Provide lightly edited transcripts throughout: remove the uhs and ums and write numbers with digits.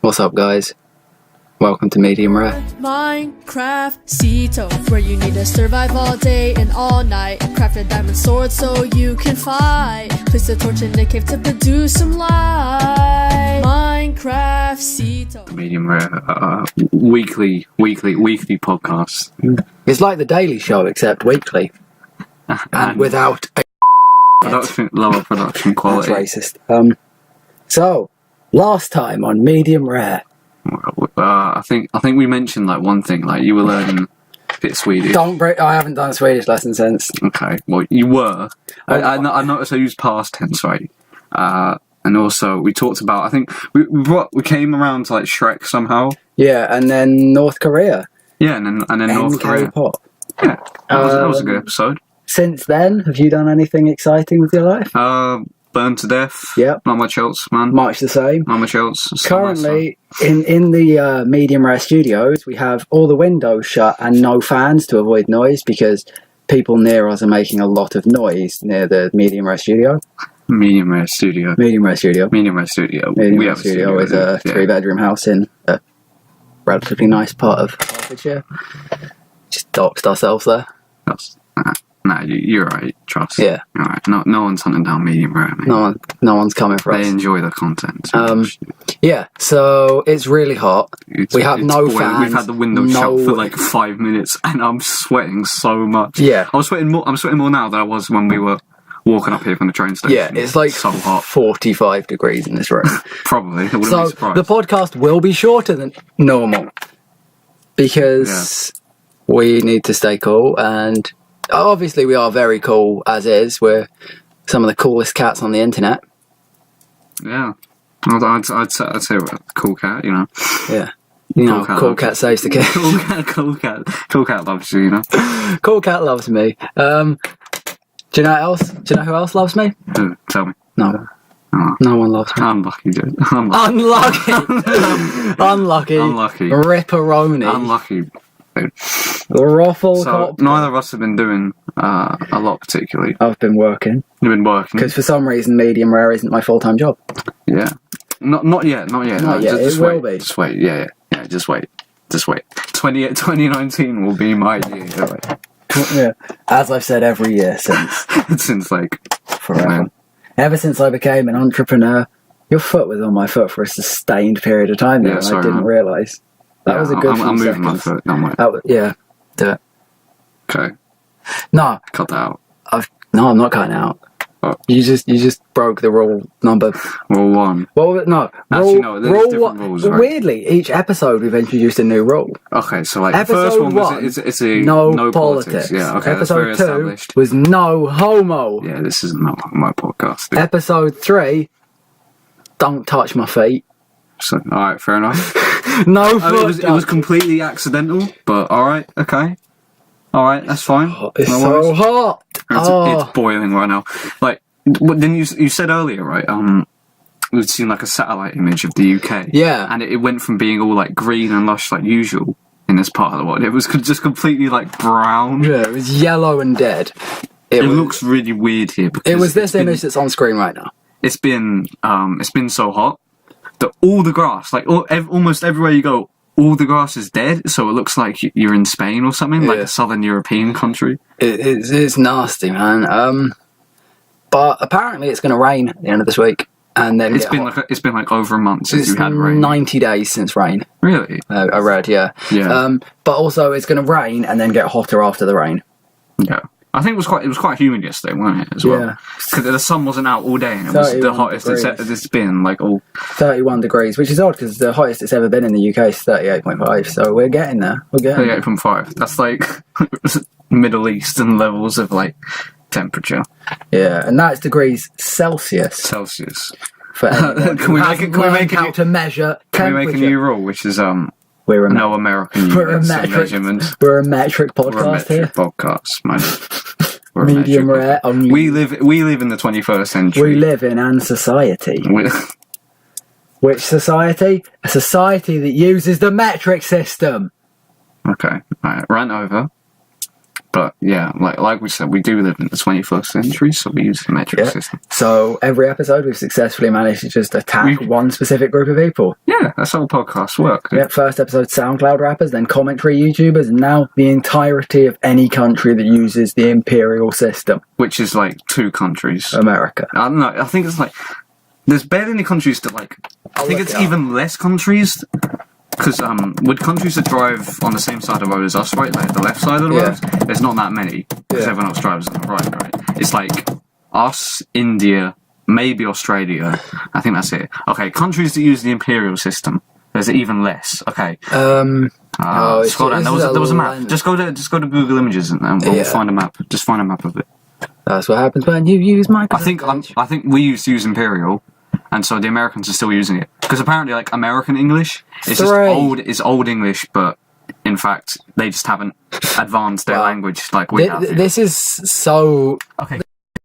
What's up, guys? Welcome to Medium Rare. Minecraft Ceto, where you need to survive all day and all night. Craft a diamond sword so you can fight. Place a torch in the cave to produce some light. Minecraft Ceto. Medium Rare, weekly podcast. It's like the Daily Show, except weekly. And without a lower production quality. That's racist. So, last time on Medium Rare. I think we mentioned like one thing, like you were learning a bit Swedish. I haven't done a Swedish lesson since. Okay, well you were. I noticed I used past tense, right? And also we talked about. I think we came around to like Shrek somehow. Yeah, and then North Korea. Yeah, and then North Korea. K-pop. Yeah, that was a good episode. Since then, have you done anything exciting with your life? Burned to death. Yep. Not much else, man. Much the same. Not much else. Currently, in the Medium Rare studios, we have all the windows shut and no fans to avoid noise because people near us are making a lot of noise near the Medium Rare studio. Medium Rare studio. Medium Rare studio. Medium Rare studio. Medium Rare studio is a 3-bedroom house in a relatively nice part of Hertfordshire. Just doxed ourselves there. Nah, you're right. Trust. Yeah. All right. No one's hunting down Medium Rare, mate. No one's coming for us. They enjoy the content. Yeah. So it's really hot. We have no fans. We've had the window shut for like 5 minutes, and I'm sweating so much. Yeah. I'm sweating more now than I was when we were walking up here from the train station. Yeah, it's like so hot. 45 degrees in this room. Probably. I wouldn't So be surprised. the podcast will be shorter than normal because we need to stay cool, and obviously we are very cool as is. We're some of the coolest cats on the internet. Yeah. I'd say we're a cool cat, you know. Yeah. You know, cool cat saves the kid. Cool cat loves you, you know. Cool cat loves me. Do you know what else? Do you know who else loves me? Who? Tell me. No. Oh. No one loves me. Unlucky, dude. Unlucky. Unlucky. Ripperoni. Unlucky, dude. Ruffle So cop. neither of us have been doing a lot particularly. I've been working. You've been working because for some reason Medium Rare isn't my full-time job. Yeah. Not yet. Not yet. Just it will be. Just wait. Yeah. Just wait. 2019 will be my year. Right? Yeah. As I've said every year since. Since like forever. Man. Ever since I became an entrepreneur. Your foot was on my foot for a sustained period of time there, and I didn't realise. That was a good few I'm moving seconds. my foot. No, wait. Do it. Okay. No. Cut that out. No, I'm not cutting out. Oh. You just broke the rule number. Rule 1. Well, no. Actually, no. There's different rules, right? Weirdly, each episode we've introduced a new rule. Okay, so like Episode the first one was it's a no politics. Yeah, okay, Episode that's very 2 established. was no homo. Yeah, this is not my podcast. Dude. Episode 3, don't touch my feet. So, alright, fair enough. No foot. It was completely accidental, but alright, okay. Alright, that's fine. It's so hot. It's boiling right now. Like, then you said earlier, right? We'd seen like a satellite image of the UK. Yeah. And it went from being all like green and lush like usual in this part of the world. It was just completely like brown. Yeah, it was yellow and dead. It looks really weird here. It was this image that's on screen right now. It's been so hot that all the grass, like almost everywhere you go, all the grass is dead. So it looks like you're in Spain or something, like a southern European country. It's nasty, man. But apparently it's going to rain at the end of this week, and then it's been like over a month since you had rain. 90 days since rain. Really? I read, yeah. But also it's going to rain and then get hotter after the rain. Yeah. I think it was quite humid yesterday, wasn't it, as well? Yeah. Because the sun wasn't out all day, and it was the hottest it's been, like, all... 31 degrees, which is odd, because the hottest it's ever been in the UK is 38.5, so we're getting there. 38.5. That's, like, Middle Eastern levels of, like, temperature. Yeah, and that's degrees Celsius. For anyone can we make how to measure temperature. Can we make a new rule, which is, we're no American units of measurement. We're a metric podcast We're a metric here. podcast, man. Medium rare. We live in the 21st century. We live in an society. Which society? A society that uses the metric system. Okay, right, rant over. But yeah, like we said, we do live in the 21st century, so we use the metric system. So every episode, we've successfully managed to just attack one specific group of people. Yeah, that's how podcasts work. Yeah, first episode SoundCloud rappers, then commentary YouTubers, and now the entirety of any country that uses the imperial system. Which is like 2 countries. America. I don't know. I think it's like there's barely any countries that like. I think it's even less countries. Because with countries that drive on the same side of the road as us, right, like the left side of the road, there's not that many, because everyone else drives on the right. It's like us, India, maybe Australia. I think that's it. Okay, countries that use the imperial system, there's even less. Okay. Scroll down. There was a map. Just go to Google Images and we'll find a map. Just find a map of it. That's what happens when you use Microsoft. I think we used to use imperial. And so the Americans are still using it because apparently, like American English is just old English, but in fact they just haven't advanced their language like we have. This is so okay.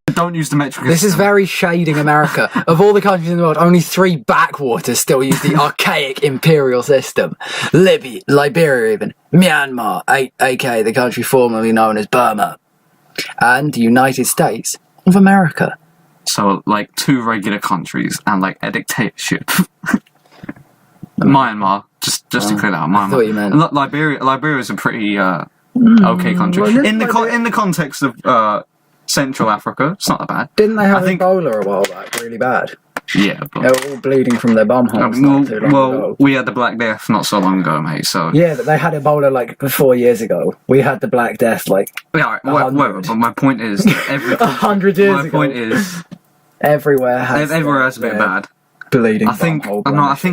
Don't use the metric. This is very shading America. Of all the countries in the world, only 3 backwaters still use the archaic imperial system: Libya, Liberia, even Myanmar, aka the country formerly known as Burma, and the United States of America. So, like, 2 regular countries and, like, a dictatorship. Myanmar, just to clear that out, Myanmar. I thought you meant... Liberia is a pretty okay country. Well, in the context of Central Africa, it's not that bad. Didn't they have Ebola a while back, really bad? Yeah, but... They were all bleeding from their bum holes ago. We had the Black Death not so long ago, mate, so... Yeah, but they had Ebola, like, 4 years ago. We had the Black Death, like... Yeah, whatever, but my point is... 100 years ago. My point is... Everywhere has a bit bad. Bleeding. I think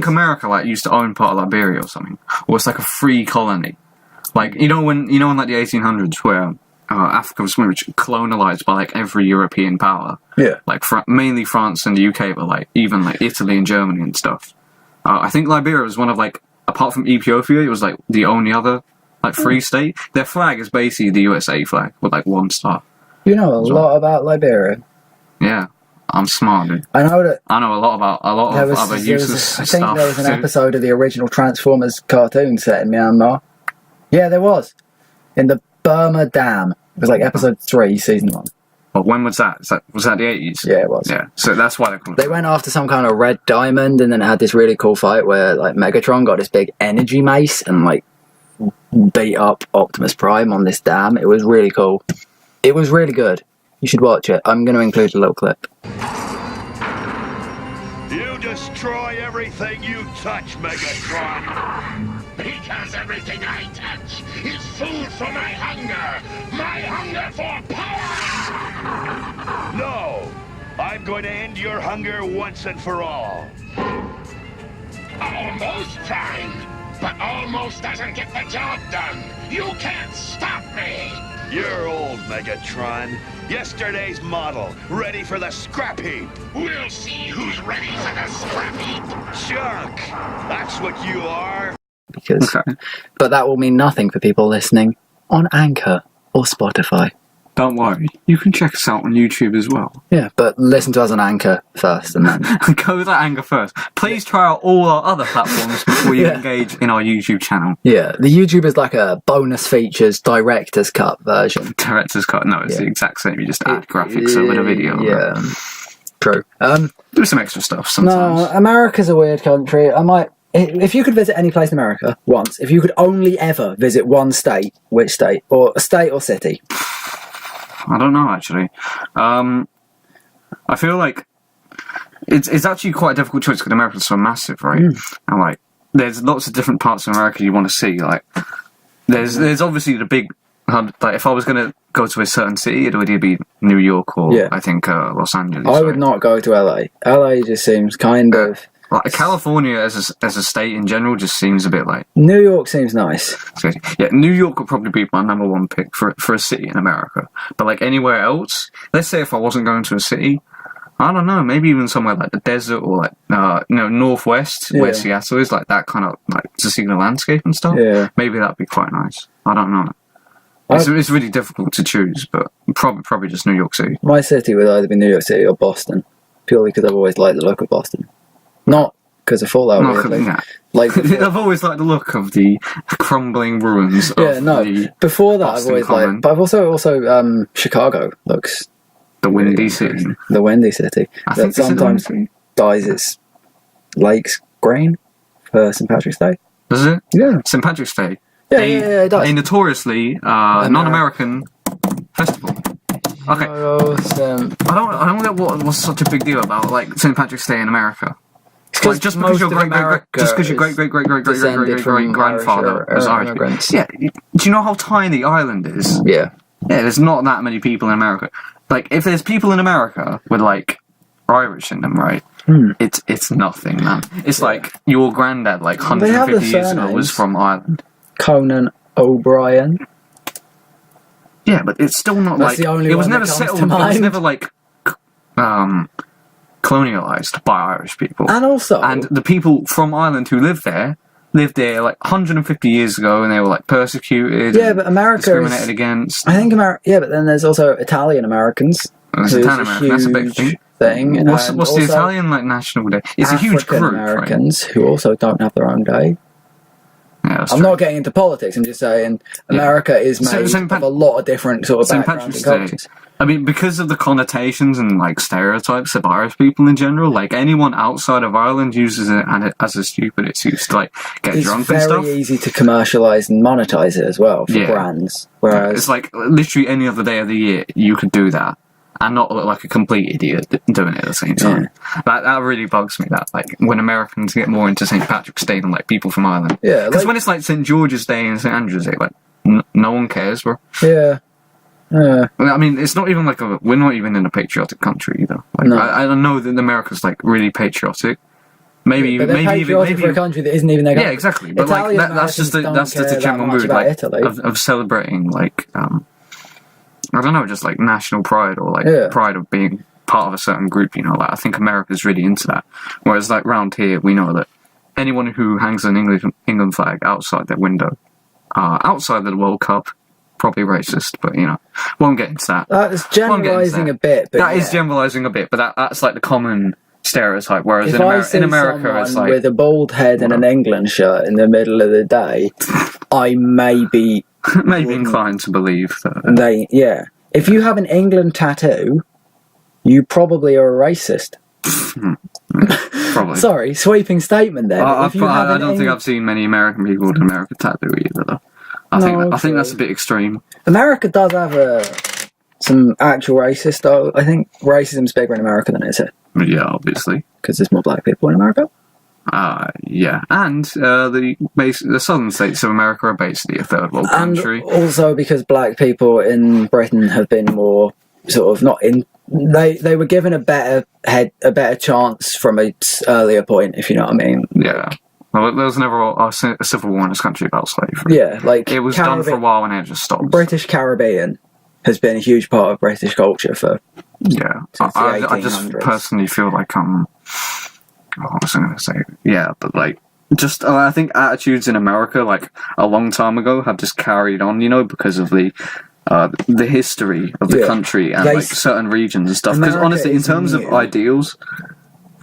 America like used to own part of Liberia or something, or it's like a free colony. Like in like the 1800s where Africa was colonized by like every European power. Yeah. Like mainly France and the UK, but like even like Italy and Germany and stuff. I think Liberia was one of like apart from Ethiopia, it was like the only other like free state. Their flag is basically the USA flag with like 1 star. You know a lot about Liberia. Yeah. I'm smart, dude. I know a lot about other useless stuff. I think there was an episode of the original Transformers cartoon set in Myanmar. Yeah, there was. In the Burma Dam. It was like episode 3, season 1. Well, when was that? Was that the 80s? Yeah, it was. Yeah, so that's why they went after some kind of red diamond, and then it had this really cool fight where like Megatron got this big energy mace and like beat up Optimus Prime on this dam. It was really cool. It was really good. You should watch it. I'm going to include a little clip. You destroy everything you touch, Megatron. Because everything I touch is food for my hunger. My hunger for power. No, I'm going to end your hunger once and for all. Almost fine, but almost doesn't get the job done. You can't stop me. You're old, Megatron. Yesterday's model, ready for the scrap heap. We'll see who's ready for the scrap heap. Junk! That's what you are. But that will mean nothing for people listening on Anchor or Spotify. Don't worry, you can check us out on YouTube as well. Yeah, but listen to us on Anchor first and then... Go to Anchor first. Please try out all our other platforms before you engage in our YouTube channel. Yeah, the YouTube is like a bonus features director's cut version. Director's cut? No, it's the exact same. You just add graphics over the video. Yeah, true. Do some extra stuff sometimes. No, America's a weird country. If you could visit any place in America once, if you could only ever visit one state, which state? Or a state or city? I don't know, actually. I feel like it's actually quite a difficult choice because America's so massive, right? And like, there's lots of different parts of America you want to see. Like, there's obviously the big hub. Like, if I was going to go to a certain city, it would either be New York or I think Los Angeles. I would not go to LA. LA just seems kind of. Like California as a state in general just seems a bit like... New York seems nice. Yeah, New York would probably be my number 1 pick for a city in America. But like anywhere else, let's say if I wasn't going to a city, I don't know, maybe even somewhere like the desert or like, Northwest, where Seattle is, like that kind of, like to see the landscape and stuff. Yeah. Maybe that'd be quite nice. I don't know. It's really difficult to choose, but probably just New York City. My city would either be New York City or Boston, purely because I've always liked the look of Boston. Not because of Fallout. No, weirdly. yeah. Like, I've always liked the look of the crumbling ruins. yeah, of no. the Before that, I've Boston always Common. liked. But I've also Chicago looks the windy city. the windy city I that think this is the sometimes windy city. dyes its lakes green for St Patrick's Day. Does it? Yeah, St. Patrick's Day. yeah, it does. A notoriously non-American festival. Okay. I don't get what's such a big deal about like St. Patrick's Day in America. Like, just because your great grandfather was Irish. Immigrants. Yeah. Do you know how tiny Ireland is? Yeah. Yeah, there's not that many people in America. Like, if there's people in America with like Irish in them, right? It's nothing, man. It's like your granddad, like 150 years ago, was from Ireland. Conan O'Brien. Yeah, but it's still not That's like the only it was one never that comes settled. to It was mind. never like colonialized by Irish people. And the people from Ireland who lived there like 150 years ago, and they were like persecuted. yeah, but America discriminated is, against. I think America. Yeah, but then there's also Italian Americans. There's who's Italian American. That's a big huge thing. What's and the also Italian like national day? It's a huge African group, right? Americans who also don't have their own day. Yeah, that's I'm true. not getting into politics. I'm just saying America is made St. of a lot of different sort of St. backgrounds Patrick's and Day. cultures. I mean, because of the connotations and like stereotypes of Irish people in general, like anyone outside of Ireland uses it and as a stupid excuse to like get It's drunk and stuff. very easy to commercialise and monetize it as well for Yeah. brands. Whereas It's like literally any other day of the year you could do that and not look like a complete idiot doing it at the same time. That really bugs me. That like when Americans get more into St. Patrick's Day than like people from Ireland. Yeah, because like- when it's like St. George's Day and St. Andrew's Day, like no one cares, bro. yeah. I mean, it's not even like we're not even in a patriotic country either. Like, No. I don't know that America's like really patriotic. Maybe, But they're patriotic for a country that isn't even their yeah, country. exactly. But like Italian that's just Americans don't a care general that much mood about like Italy. of celebrating like I don't know, just like national pride or like Yeah. pride of being part of a certain group. You know, like I think America's really into that. Whereas like round here, we know that anyone who hangs an England flag outside their window, outside the World Cup, probably racist. But you know, won't get into that. That's generalising a bit, but That is generalising a bit, but that's like the common stereotype. Whereas if I see in America, someone it's like with a bald head and an England shirt in the middle of the day, I may be maybe inclined to believe that. If you have an England tattoo, you probably are a racist. Probably. Sorry, sweeping statement there. but if you have I an don't think I've seen many American people with an American tattoo either, though. I think that's a bit extreme. America does have some actual racist, though. I think racism's bigger in America than it is here. But yeah, obviously. Because there's more black people in America. Yeah, and the southern states of America are basically a third world country. And also because black people in Britain have been more sort of not in. They were given a better chance from a earlier point, if you know what I mean. Yeah. Well, there was never a civil war in this country about slavery. Yeah, like It was done for a while and it just stopped. British Caribbean has been a huge part of British culture for. Yeah, Since the I just 1800s. personally feel like what was I going to say? Yeah, but like, just I think attitudes in America, like a long time ago, have just carried on. You know, because of the history of the country and like certain regions and stuff. Because America honestly, in is terms of new. ideals,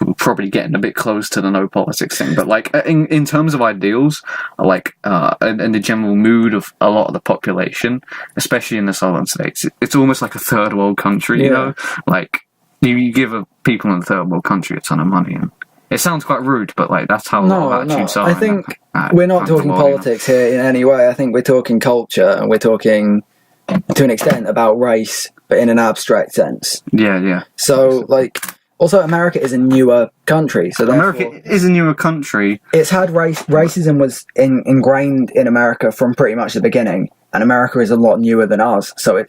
we're probably getting a bit close to the no politics thing. But like in terms of ideals, like and the general mood of a lot of the population, especially in the southern states, it's almost like a third world country. You know, like you give people in a third world country a ton of money and. It sounds quite rude, but like that's how a lot of attitudes are. I think we're not talking politics here in any way. I think we're talking culture, and we're talking to an extent about race, but in an abstract sense. Yeah. So, like, also America is a newer country, so America is a newer country. It's had racism was ingrained in America from pretty much the beginning, and America is a lot newer than us, so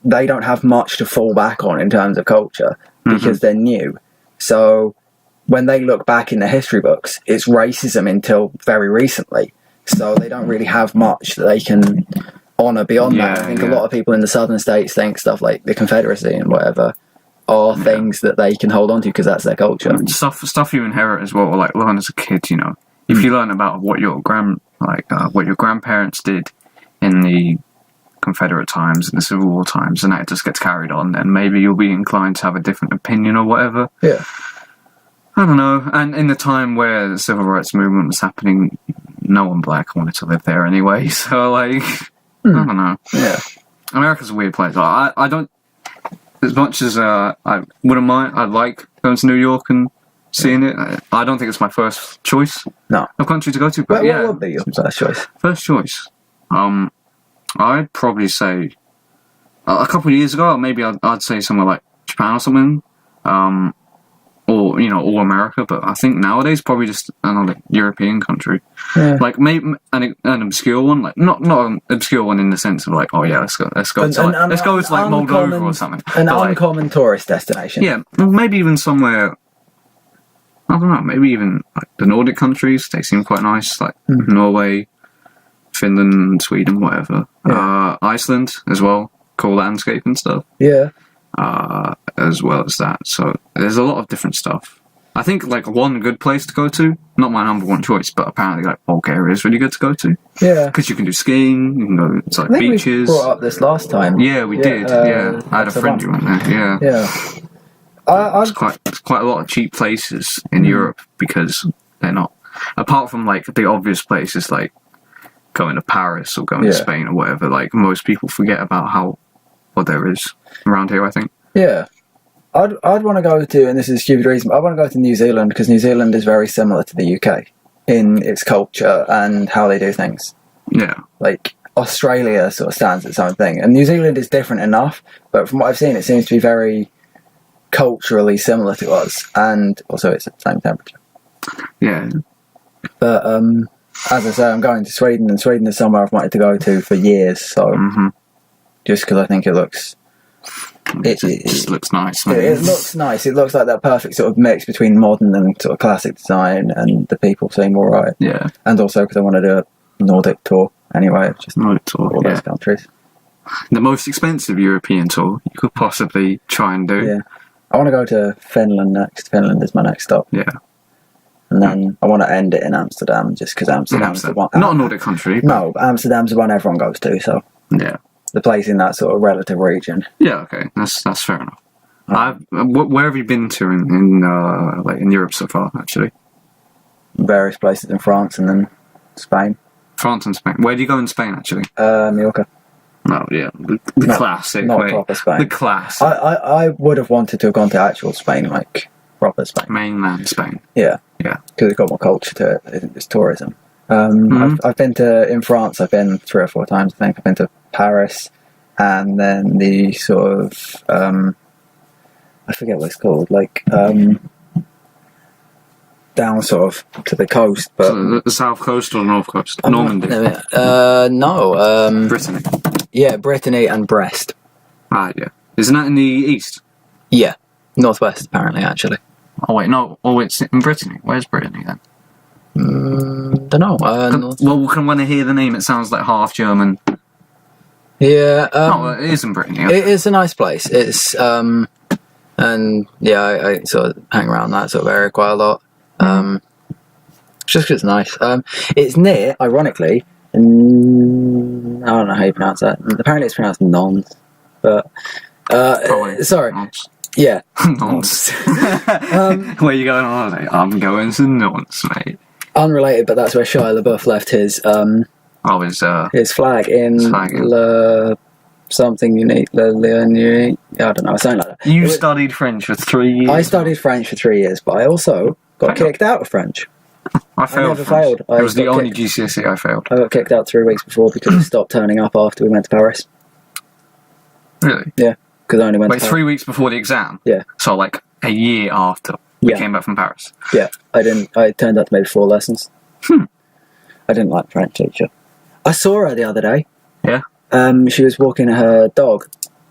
they don't have much to fall back on in terms of culture because they're new. So. When they look back in their history books, it's racism until very recently. So they don't really have much that they can honour beyond that. I think a lot of people in the southern states think stuff like the Confederacy and whatever are things that they can hold on to because that's their culture. Stuff you inherit as well, or like learn as a kid. You know, if you learn about what your grandparents did in the Confederate times and the Civil War times, and that just gets carried on, then maybe you'll be inclined to have a different opinion or whatever. Yeah. I don't know. And in the time where the civil rights movement was happening, no one black wanted to live there anyway. So, like, I don't know. Yeah. America's a weird place. I don't, as much as I wouldn't mind, I'd like going to New York and seeing it. I don't think it's my first choice of country to go to. But what would be your first choice? First choice. I'd probably say a couple of years ago, maybe I'd say somewhere like Japan or something. Or, you know, all America, but I think nowadays probably just another European country. Yeah. Like maybe an obscure one, like not an obscure one in the sense of like, oh yeah, let's go to Moldova or something. An uncommon tourist destination. Yeah, maybe even somewhere. I don't know. Maybe even like the Nordic countries. They seem quite nice, like Norway, Finland, Sweden, whatever. Yeah. Iceland as well. Cool landscape and stuff. Yeah. As well as that. So there's a lot of different stuff. I think like one good place to go to, not my number one choice, but apparently like Bulgaria is really good to go to. Yeah. Because you can do skiing, you can go to like beaches. We brought up this last time. Yeah, we did. Yeah. I had a friend who went there. Yeah. Yeah. There's quite a lot of cheap places in Europe because they're not, apart from like the obvious places like going to Paris or going to Spain or whatever, like most people forget about what there is around here, I think. Yeah. I'd want to go to, and this is a stupid reason, but I want to go to New Zealand because New Zealand is very similar to the UK in its culture and how they do things. Yeah. Like, Australia sort of stands its own thing, and New Zealand is different enough, but from what I've seen, it seems to be very culturally similar to us, and also it's at the same temperature. Yeah. But, as I say, I'm going to Sweden, and Sweden is somewhere I've wanted to go to for years, so just because I think it looks... It just looks nice. It looks nice. It looks like that perfect sort of mix between modern and sort of classic design, and the people seem all right. Yeah. And also because I want to do a Nordic tour anyway, just Nordic tour, all those countries. The most expensive European tour you could possibly try and do. Yeah. I want to go to Finland next. Finland is my next stop. Yeah. And then I want to end it in Amsterdam, just because Amsterdam's the one. Not a Nordic country. No, but Amsterdam's the one everyone goes to, so. Yeah. The place in that sort of relative region. Yeah, okay, that's fair enough. Where have you been to in Europe so far? Actually, various places in France and then Spain. France and Spain. Where do you go in Spain? Actually, Mallorca. Oh yeah, the classic. Not proper Spain. The classic. I would have wanted to have gone to actual Spain, like proper Spain. Mainland Spain. Yeah. Yeah. Because it's got more culture to it. It's tourism. I've been in France. I've been 3 or 4 times. I think I've been to Paris, and then the sort of I forget what it's called, like down sort of to the coast, but so the south coast or north coast, Normandy. No, Brittany. Yeah, Brittany and Brest. Ah, yeah. Isn't that in the east? Yeah, northwest apparently. Actually. Oh wait, no. Oh, it's in Brittany. Where's Brittany then? Don't know. Well, when I hear the name, it sounds like half German. Yeah. It is in Brittany. It is a nice place. It's and yeah, I sort of hang around that sort of area quite a lot. Just because it's nice. It's near, ironically, I don't know how you pronounce that. Apparently, it's pronounced Nons, but sorry. Nons. Yeah. Nons. Where are you going on holiday? I'm going to Nons, mate. Unrelated, but that's where Shia LaBeouf left his his flag in something unique. I don't know, something like that. You studied French for 3 years. I studied French for 3 years, but I also got kicked out of French. I never failed. It was the only GCSE I failed. I got kicked out 3 weeks before because I stopped turning up after we went to Paris. Really? Yeah, because I only went. Wait, 3 weeks before the exam? Yeah. So like a year after we came back from Paris. Yeah, I turned out to maybe 4 lessons. I didn't like the French teacher. I saw her the other day. Yeah. She was walking her dog,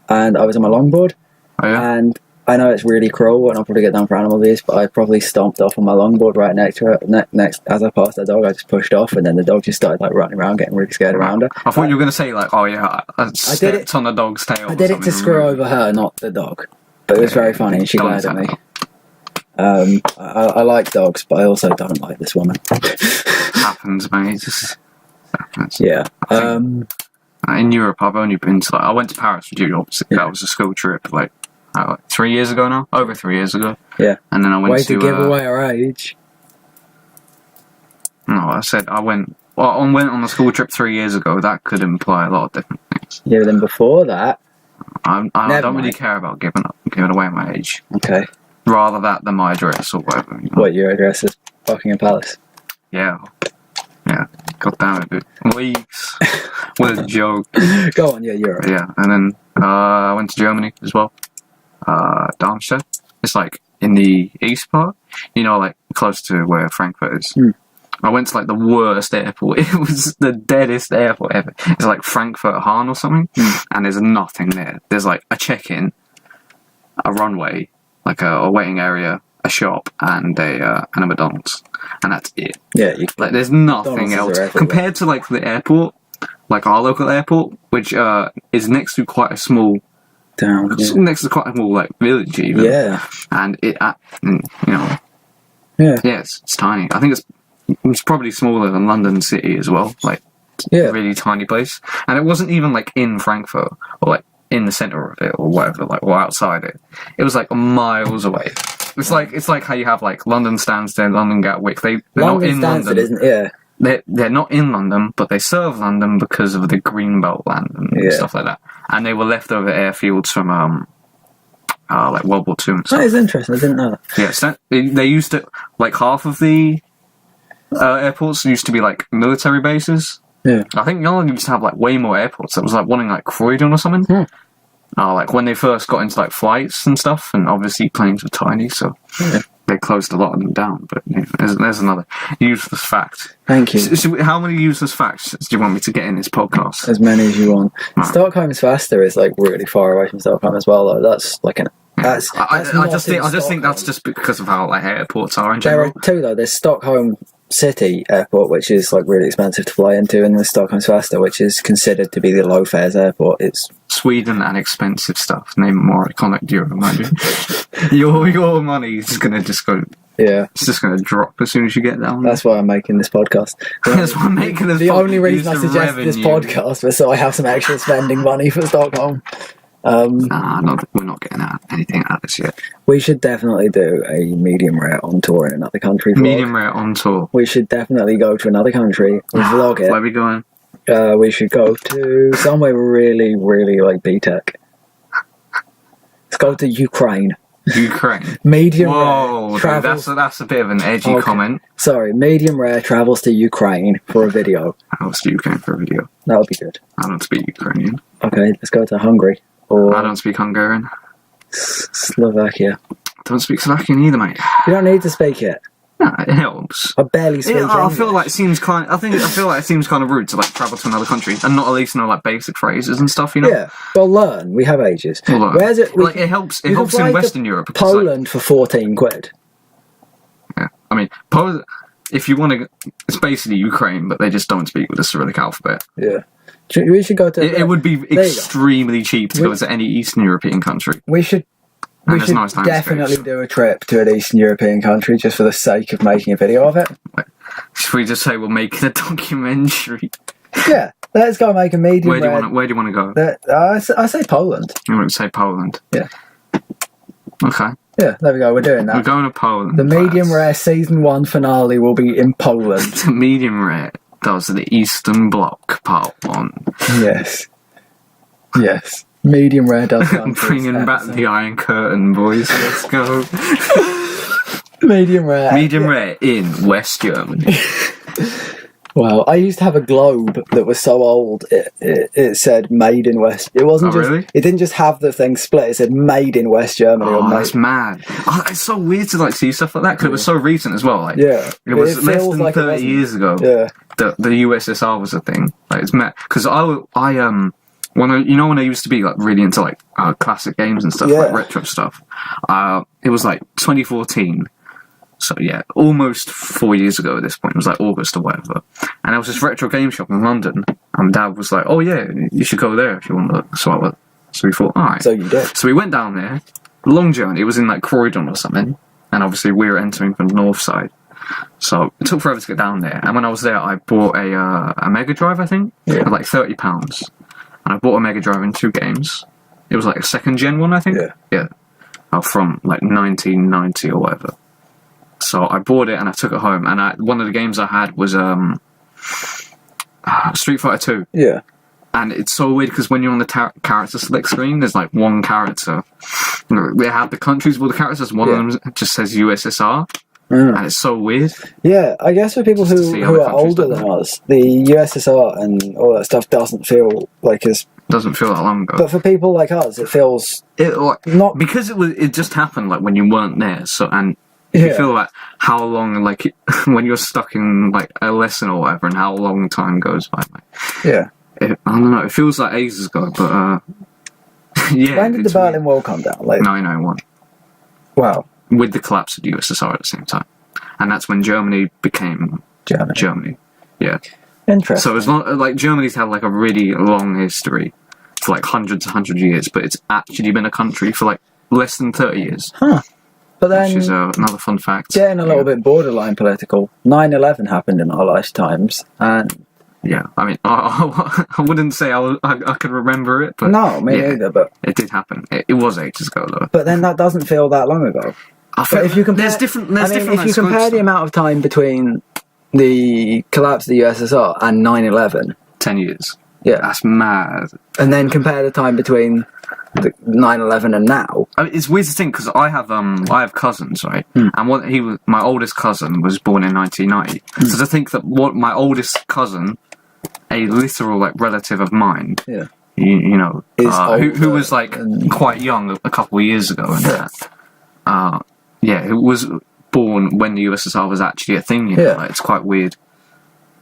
and I was on my longboard. Oh yeah. And I know it's really cruel, and I'll probably get done for animal abuse, but I probably stomped off on my longboard right next to her. Next, as I passed the dog, I just pushed off, and then the dog just started like running around, getting really scared around her. I thought you were going to say like, oh yeah, I stepped on the dog's tail. I did it to screw over her, not the dog. But it was very funny, and she glared at me. I like dogs, but I also don't like this woman. Happens, mate. It just happens. Yeah. In Europe, I've only been to I went to Paris for duty opposite. That was a school trip. Like, 3 years ago now, over 3 years ago. Yeah. And then I went Way to to give away our age. No, I said I went on a school trip 3 years ago. That could imply a lot of different things. Yeah, then before that. I Never don't really mind. care about giving away my age. Okay. Rather that than my address or whatever. You know? What, your address is Buckingham Palace? Yeah. God damn it, dude. Weeks. What a joke. Go on, yeah, you're right. Yeah, and then I went to Germany as well. Darmstadt. It's like in the east part. You know, like close to where Frankfurt is. I went to like the worst airport. It was the deadest airport ever. It's like Frankfurt Hahn or something, and there's nothing there. There's like a check-in, a runway, like a waiting area, a shop, and a McDonald's, and that's it. Yeah, Like there's nothing McDonald's else are compared to like the airport, like our local airport, which is next to quite a small, next to quite a small like village even. Yeah. And it, you know, Yeah. it's tiny. I think it's probably smaller than London City as well. Like, Yeah. really tiny place. And it wasn't even like in Frankfurt or like in the centre of it or whatever, like or outside it. It was like miles away. It's like how you have like London Stansted, London Gatwick. They're not in London. Isn't it? Yeah. They're not in London, but they serve London because of the Greenbelt land and stuff like that. And they were leftover airfields from like World War II and stuff. That is interesting. I didn't know that. Yeah, so they used to, like half of the airports used to be like military bases. Yeah. I think London used to have like way more airports. There was like one in like Croydon or something. Like when they first got into like flights and stuff, and obviously planes were tiny, so they closed a lot of them down. But yeah, there's another useless fact. Thank you. So how many useless facts do you want me to get in this podcast? As many as you want. No. Stockholm's faster is like really far away from Stockholm as well, though. That's like an. That's I not just in think that's Stockholm. just because of how like airports are in There general. are two though. There's Stockholm City Airport, which is like really expensive to fly into, and there's Stockholm's faster, which is considered to be the low fares airport. It's Sweden and expensive stuff. Name a more iconic euro, mind you. your money is gonna just go. yeah. It's just gonna drop as soon as you get down. That's why I'm making this podcast. That's why I'm making this. The only reason I use the suggested this revenue. podcast was so I have some extra spending money for Stockholm. Nah, we're not getting anything out of this yet. We should definitely do a medium rare on tour in another country. Vlog. Medium rare on tour. We should definitely go to another country and vlog Where it. are we going? We should go to somewhere really, really like B-Tech. Let's go to Ukraine. Ukraine. Medium Whoa, rare dude, travels. that's a bit of an edgy Okay. comment. Sorry, medium rare travels to Ukraine for a video. I'll see Ukraine for a video. That would be good. I don't speak Ukrainian. Okay, let's go to Hungary or I don't speak Hungarian. Slovakia. Don't speak Slovakian either, mate. You don't need to speak it. Nah, it helps. I barely speak I English. feel like it seems kind. I feel like it seems kind of rude to like travel to another country and not at least know like basic phrases and stuff. You know. Yeah, well, learn. We have ages. We'll learn. Where's it? Like it helps. It you can helps fly in to Western Europe. Because, like, Poland for 14 quid. yeah. I mean, Poland. If you want to, it's basically Ukraine, but they just don't speak with the Cyrillic alphabet. Yeah. We should go to. It would be you go. extremely cheap to go to any Eastern European country. We should. And We there's should nice definitely landscapes. do a trip to an Eastern European country just for the sake of making a video of it. Should we just say we're making a documentary? Yeah, let's go make a medium. Where do you want to go? I say Poland. You want to say Poland? Yeah. Okay. Yeah, there we go. We're doing We're that. going to Poland. The medium first. rare season 1 finale will be in Poland. The medium rare does the Eastern Bloc part 1. Yes. Yes. Medium rare does. I'm bringing back the Iron Curtain, boys. Let's go. medium rare. Medium rare in West Germany. Well, I used to have a globe that was so old it said "Made in West." It wasn't Oh, just. really? It didn't just have the thing split. It said "Made in West Germany." Oh, or that's mad. Oh, it's so weird to like see stuff like that because it was so recent as well. Like, Yeah. it was It less feels than like it 30 wasn't. years ago. Yeah. The USSR was a thing. Like it's mad because when I used to be like really into like classic games and stuff, Yeah. like retro stuff. It was like 2014. So yeah, almost 4 years ago at this point. It was like August or whatever. And there was this retro game shop in London. And Dad was like, "Oh yeah, you should go there if you want to." So we thought, all right. So you did. So we went down there. Long journey. It was in like Croydon or something. And obviously we were entering from the north side. So it took forever to get down there. And when I was there, I bought a Mega Drive, I think, Yeah. at like £30. And I bought a Mega Drive in 2 games. It was like a second gen one, I think. Yeah. Yeah. from like 1990 or whatever. So I bought it and I took it home, and one of the games I had was Street Fighter 2. Yeah. And it's so weird because when you're on the character select screen, there's like one character. They have the countries of all the characters. One of them just says USSR, and it's so weird. Yeah, I guess for people who are older than us, the USSR and all that stuff doesn't feel like doesn't feel that long ago. But for people like us, it feels not because it just happened like when you weren't there. So you feel like how long, like when you're stuck in like a lesson or whatever, and how long time goes by. Like, I don't know. It feels like ages ago, but yeah. When did the Berlin Wall come down? Like 1991. Wow. With the collapse of the USSR at the same time, and that's when Germany became Germany. Yeah. Interesting. So it's not like Germany's had like a really long history for like hundreds of years, but it's actually been a country for like less than 30 years. Huh. But then, which is another fun fact. Getting a little bit borderline political. 9/11 happened in our lifetimes, and yeah, I mean, I wouldn't say I could remember it, but no, me neither. But it did happen. It was ages ago, though. But then that doesn't feel that long ago. But if you compare, if you compare the amount of time between the collapse of the USSR and 9/11, 10 years. Yeah, that's mad. And then compare the time between 9/11 and now. I mean, it's weird to think because I have cousins, right? And my oldest cousin was born in 1990. So to think that my oldest cousin, a literal like relative of mine, you know, who was like quite young a couple of years ago, and who was born when the USSR was actually a thing. You know, like, it's quite weird.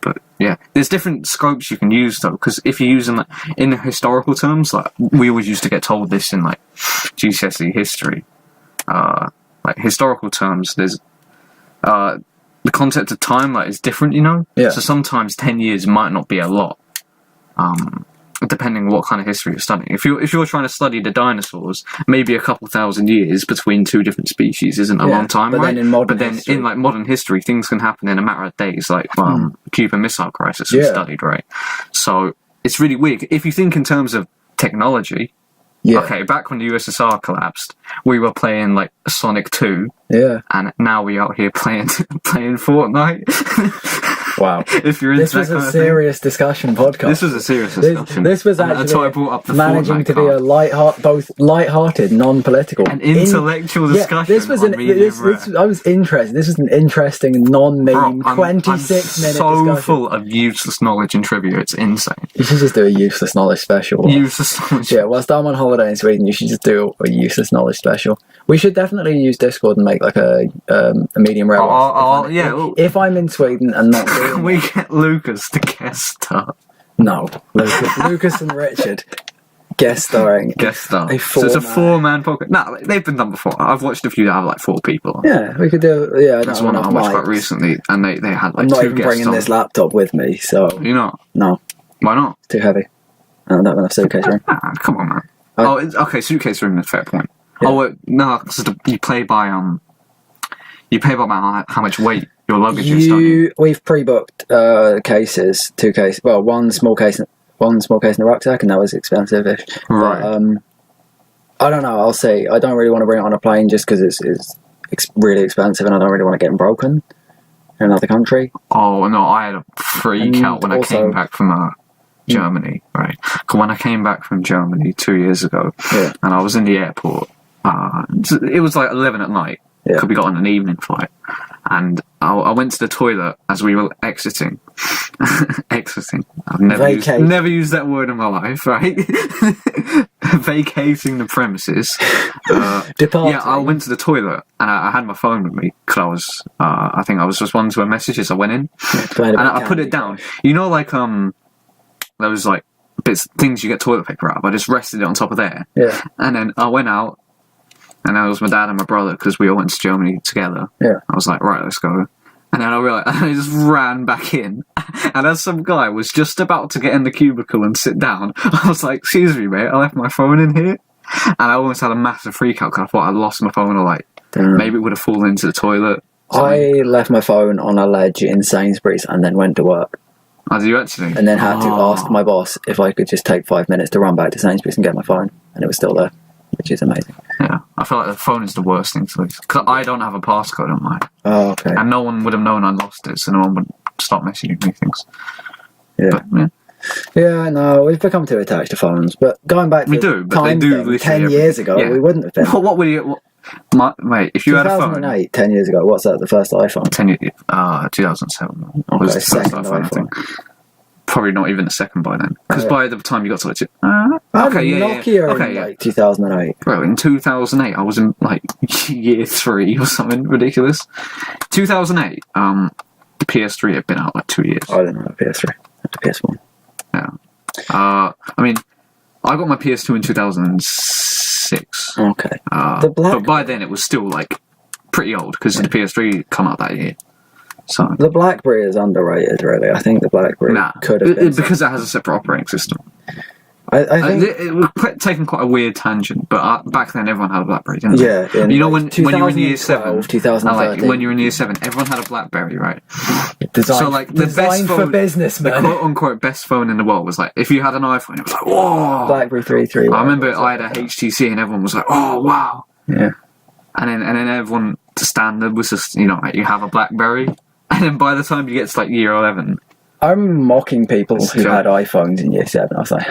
But yeah, there's different scopes you can use though, because if you use them in the historical terms, like we always used to get told this in like GCSE history, like historical terms, there's the concept of time like is different, you know. Yeah. So sometimes 10 years might not be a lot, depending on what kind of history you're studying. If you're trying to study the dinosaurs, maybe a couple thousand years between two different species isn't a long time, but right? Then in modern history, things can happen in a matter of days, like Cuban Missile Crisis we studied, right? So it's really weird. If you think in terms of technology, okay, back when the USSR collapsed, we were playing like Sonic 2, and now we out here playing Fortnite. Wow. If you're this was a serious discussion podcast. This was a serious discussion. This was actually that's why I brought up the managing Fortnite to be a both light-hearted, non-political, an intellectual discussion. This was I was interested. This was an interesting, non-meme, 26-minute discussion. So full of useless knowledge and trivia. It's insane. You should just do a useless knowledge special. Useless knowledge. Yeah. Whilst I'm on holiday in Sweden, you should just do a useless knowledge special. We should definitely use Discord and make like a medium rare. If I'm in Sweden and not doing we get Lucas to guest star. No, Lucas and Richard guest starring. So it's a 4-man podcast. No, they've been done before. I've watched a few that have like 4 people. Yeah, we could do. Yeah, that's one I watched quite recently, and they had like 2 guests. I'm not even bringing this laptop with me, so you're not. No. Why not? It's too heavy. I don't have enough suitcase room. Come on, man. Okay, suitcase room is a fair point. Yeah. No, because you pay by how much weight your luggage is. We've pre-booked cases, 2 cases. Well, one small case in the rucksack, and that was expensive-ish. Right. But, I don't know. I'll see. I don't really want to bring it on a plane just because it's really expensive, and I don't really want to get them broken in another country. Oh no, I had a freak out when I came back from Germany. Right, when I came back from Germany 2 years ago, and I was in the airport. It was like 11 at night. Yeah. Could be got on an evening flight, and I went to the toilet as we were exiting. I've never used that word in my life, right? Vacating the premises. Departing. Yeah, I went to the toilet and I had my phone with me because I think I was responding to a message as I went in, and I put it down. You know, like there was like things you get toilet paper out of. I just rested it on top of there. Yeah, and then I went out. And that was my dad and my brother because we all went to Germany together. Yeah. I was like, right, let's go. And then I realised, I just ran back in. And as some guy was just about to get in the cubicle and sit down, I was like, excuse me, mate, I left my phone in here. And I almost had a massive freak out because I thought I'd lost my phone or like, maybe it would have fallen into the toilet. I left my phone on a ledge in Sainsbury's and then went to work. Oh, did you actually? And then had to ask my boss if I could just take 5 minutes to run back to Sainsbury's and get my phone. And it was still there. which is amazing. Yeah, I feel like the phone is the worst thing to lose. Because I don't have a passcode on mine. Oh, okay. And no one would have known I lost it, so no one would start messaging me things. Yeah. But, yeah. Yeah, no, we've become too attached to phones. But going back to We do, but time they do thing, 10 years ago, we wouldn't have been. What would you... mate, if you had a phone... 2008, 10 years ago, what's that, the first iPhone? 2007. Or was Okay, the first second iPhone, I think. Probably not even the second by then. Because yeah. by the time you got to it... I had a Nokia in, yeah. like, 2008. Bro, in 2008, I was in, like, year 3 or something ridiculous. 2008, the PS3 had been out, like, 2 years. I didn't have a PS3. I had a PS1. Yeah. I mean, I got my PS2 in 2006. Okay. But by then it was still like pretty old because the PS3 come out that year. So the BlackBerry is underrated, really. I think the BlackBerry could have been because it has a separate operating system. I think it was taking quite a weird tangent, but back then everyone had a BlackBerry, didn't they? Yeah. You know when you were in year 7, 2013, when you were in year 7, everyone had a BlackBerry, right? Designed, so like the best phone, for businessmen. the quote unquote best phone in the world was like if you had an iPhone, it was like whoa. BlackBerry 3. I remember I had a HTC and everyone was like, oh wow. Yeah. And then everyone, the standard was just, you know, like, you have a BlackBerry, and then by the time you get to like year 11, I'm mocking people who had iPhones in year 7. I was like,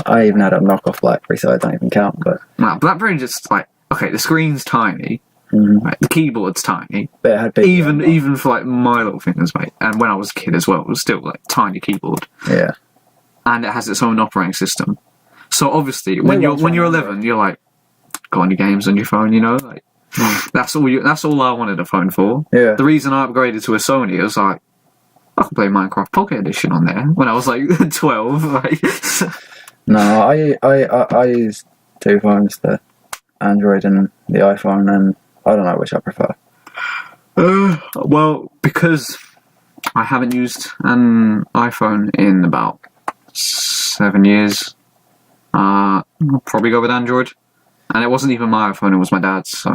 I even had a knockoff BlackBerry, so I don't even count. But nah, BlackBerry just like, okay, the screen's tiny, right, the keyboard's tiny, but it had big even for like my little fingers, mate. And when I was a kid as well, it was still like tiny keyboard. Yeah. And it has its own operating system. So obviously, when you're 11, you're like, got any games on your phone, you know, like. That's all I wanted a phone for. Yeah. The reason I upgraded to a Sony, I was like, I can play Minecraft Pocket Edition on there when I was like 12. Like, no, I use 2 phones, the Android and the iPhone, and I don't know which I prefer. Well, because I haven't used an iPhone in about 7 years, I'll probably go with Android. And it wasn't even my iPhone; it was my dad's. So,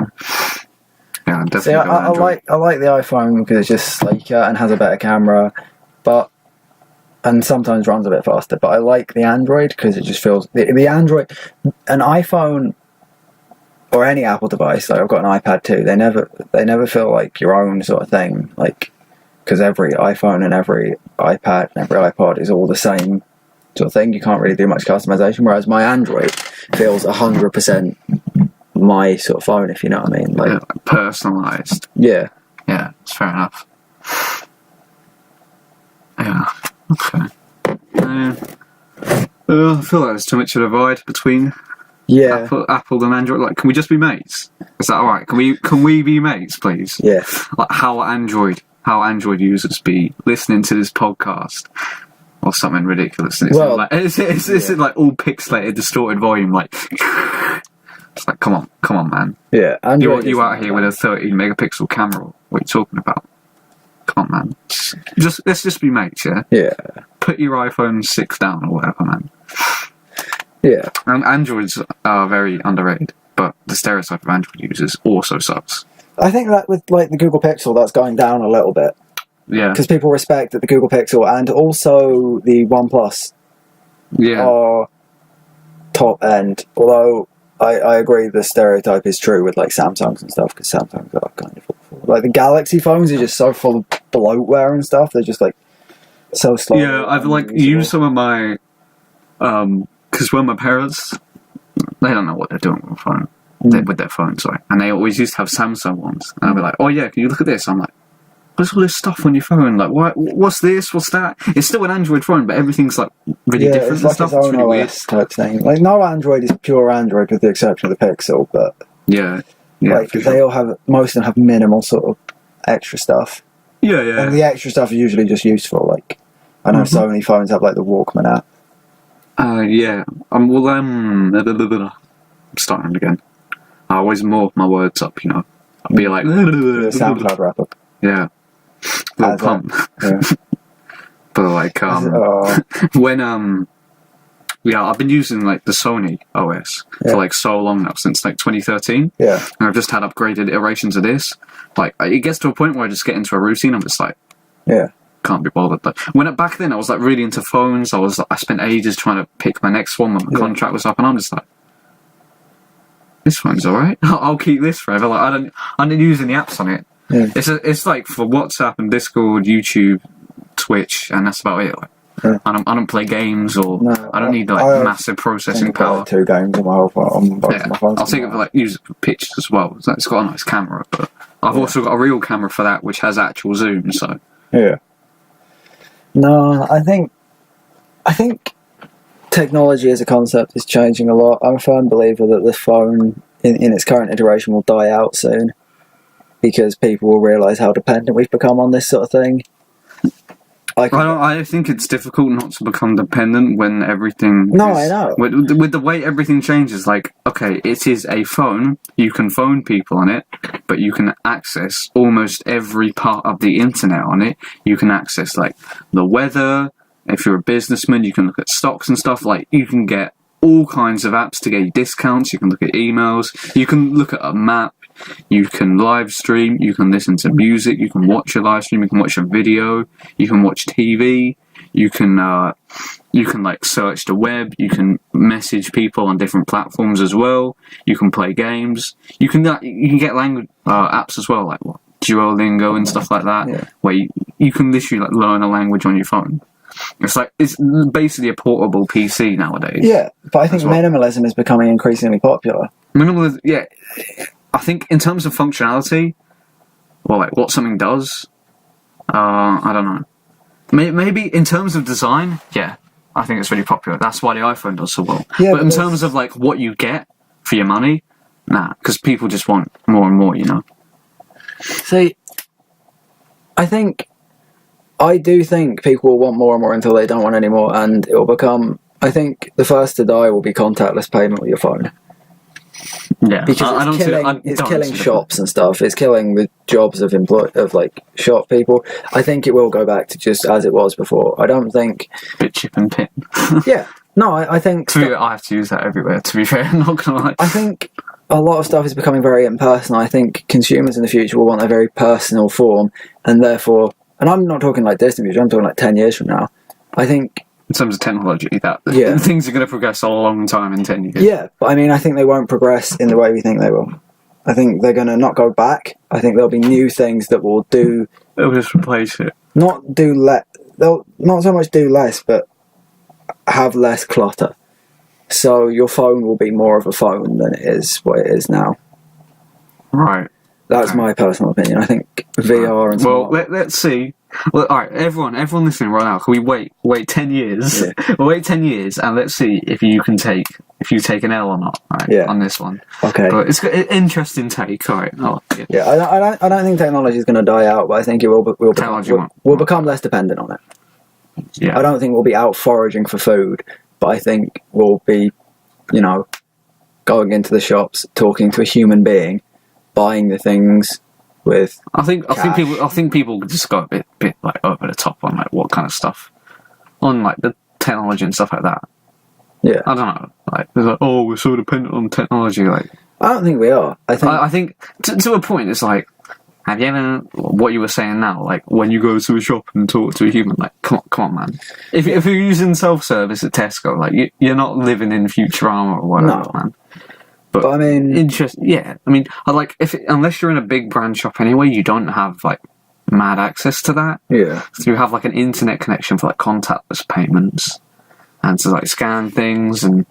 yeah, definitely. See, I like the iPhone because it's just sleeker and has a better camera, and sometimes runs a bit faster. But I like the Android because it just feels the Android, an iPhone, or any Apple device. Like I've got an iPad too. They never feel like your own sort of thing. Like because every iPhone and every iPad and every iPod is all the same sort of thing. You can't really do much customization, whereas my Android feels 100% my sort of phone, if you know what I mean. Like personalised. Yeah, it's fair enough. Yeah, okay. I feel like there's too much of a divide between Apple and Android. Like, can we just be mates? Is that alright? Can we be mates, please? Yeah. Like how Android users be listening to this podcast. Or something ridiculous. And it's like all pixelated, distorted volume. Like, it's like, come on, man. Yeah, you out here with a 13 megapixel camera. What are you talking about? Come on, man. Let's just be mates, yeah. Yeah. Put your iPhone 6 down or whatever, man. Yeah. And Androids are very underrated, but the stereotype of Android users also sucks. I think that with like the Google Pixel, that's going down a little bit. Yeah. Because people respect that the Google Pixel and also the OnePlus are top end. Although I agree the stereotype is true with like Samsungs and stuff, because Samsungs are kind of awful. Like the Galaxy phones are just so full of bloatware and stuff. They're just like so slow. Yeah, I've like used some of my because when my parents, they don't know what they're doing with their phone. With their phone, sorry, and they always used to have Samsung ones, and I'd be like, "Oh yeah, can you look at this?" I'm like, "What's all this stuff on your phone? Like, what's this? What's that?" It's still an Android phone, but everything's like really different it's and like stuff. Its It's own really OS type thing. Like no Android is pure Android with the exception of the Pixel, but yeah, like they all have, most of them have minimal sort of extra stuff. Yeah. And the extra stuff is usually just useful. Like I know Sony phones have like the Walkman app. Yeah. I'm starting again. I always morph my words up, you know. I'll be like... The SoundCloud wrap-up. Yeah. Little pump. Yeah. But like, when, I've been using like the Sony OS for like so long now, since like 2013. Yeah. And I've just had upgraded iterations of this. Like, it gets to a point where I just get into a routine, I'm just like... Yeah. Can't be bothered. But back then I was like really into phones. I spent ages trying to pick my next one when my contract was up, and I'm just like, this phone's alright. I'll keep this forever. Like I don't use any apps on it. Yeah. It's like for WhatsApp and Discord, YouTube, Twitch, and that's about it. Like, Yeah. I don't play games or I don't need I massive processing I've got, power. like, 2 games on my whole phone. On both my phones. I'll take it for use it for pictures as well. It's got a nice camera, but I've also got a real camera for that, which has actual zoom. So yeah. No, I think technology as a concept is changing a lot. I'm a firm believer that the phone in its current iteration will die out soon because people will realise how dependent we've become on this sort of thing. I think it's difficult not to become dependent when everything. No, I know. With the way everything changes, like, okay, it is a phone. You can phone people on it, but you can access almost every part of the internet on it. You can access, like, the weather. If you're a businessman, you can look at stocks and stuff. Like, you can get all kinds of apps to get you discounts. You can look at emails. You can look at a map. You can live stream, you can listen to music, you can watch a live stream, you can watch a video, you can watch TV, you can like search the web, you can message people on different platforms as well, you can play games, you can get language apps as well, like Duolingo and stuff like that, where you can literally like learn a language on your phone. It's basically a portable PC nowadays. Yeah, but I think minimalism is becoming increasingly popular. Minimalism, yeah. I think in terms of functionality, or like what something does, I don't know. Maybe in terms of design, yeah, I think it's really popular. That's why the iPhone does so well. Yeah, but in terms of like what you get for your money, nah, because people just want more and more, you know. See, I do think people will want more and more until they don't want any more, and it will become. I think the first to die will be contactless payment with your phone. Yeah, because it's killing shops and stuff. It's killing the jobs of like shop people. I think it will go back to just as it was before. I don't think bit chip and pin. Yeah, no, I think I have to use that everywhere. To be fair, I'm not gonna lie. I think a lot of stuff is becoming very impersonal. I think consumers in the future will want a very personal form, and therefore, and I'm not talking like distant future. I'm talking like 10 years from now. I think. In terms of technology, things are going to progress a long time in 10 years. Yeah, but I mean, I think they won't progress in the way we think they will. I think they're going to not go back. I think there'll be new things that will do... They'll just replace it. They'll not so much do less, but have less clutter. So your phone will be more of a phone than it is what it is now. Right. That's my personal opinion. I think VR and well, let's see. Well, all right, everyone listening right now, can we wait 10 years? Yeah. We'll wait 10 years and let's see if you take an L or not, right, on this one. Okay. But it's an interesting take, all right. Oh, yeah. I don't think technology is going to die out, but I think it will become less dependent on it. Yeah. I don't think we'll be out foraging for food, but I think we'll be, going into the shops, talking to a human being, buying the things with. I think people just go a bit like over the top on like what kind of stuff, on like the technology and stuff like that. Yeah. I don't know. Like, it's like, oh, we're so dependent on technology. Like, I don't think we are. I think to a point, it's like, have you ever, what you were saying now, like when you go to a shop and talk to a human, like, come on, man. If you're using self-service at Tesco, like you're not living in Futurama or whatever, man. But I mean, unless you're in a big brand shop anyway, you don't have like mad access to that. Yeah. So you have like an internet connection for like contactless payments and to like scan things and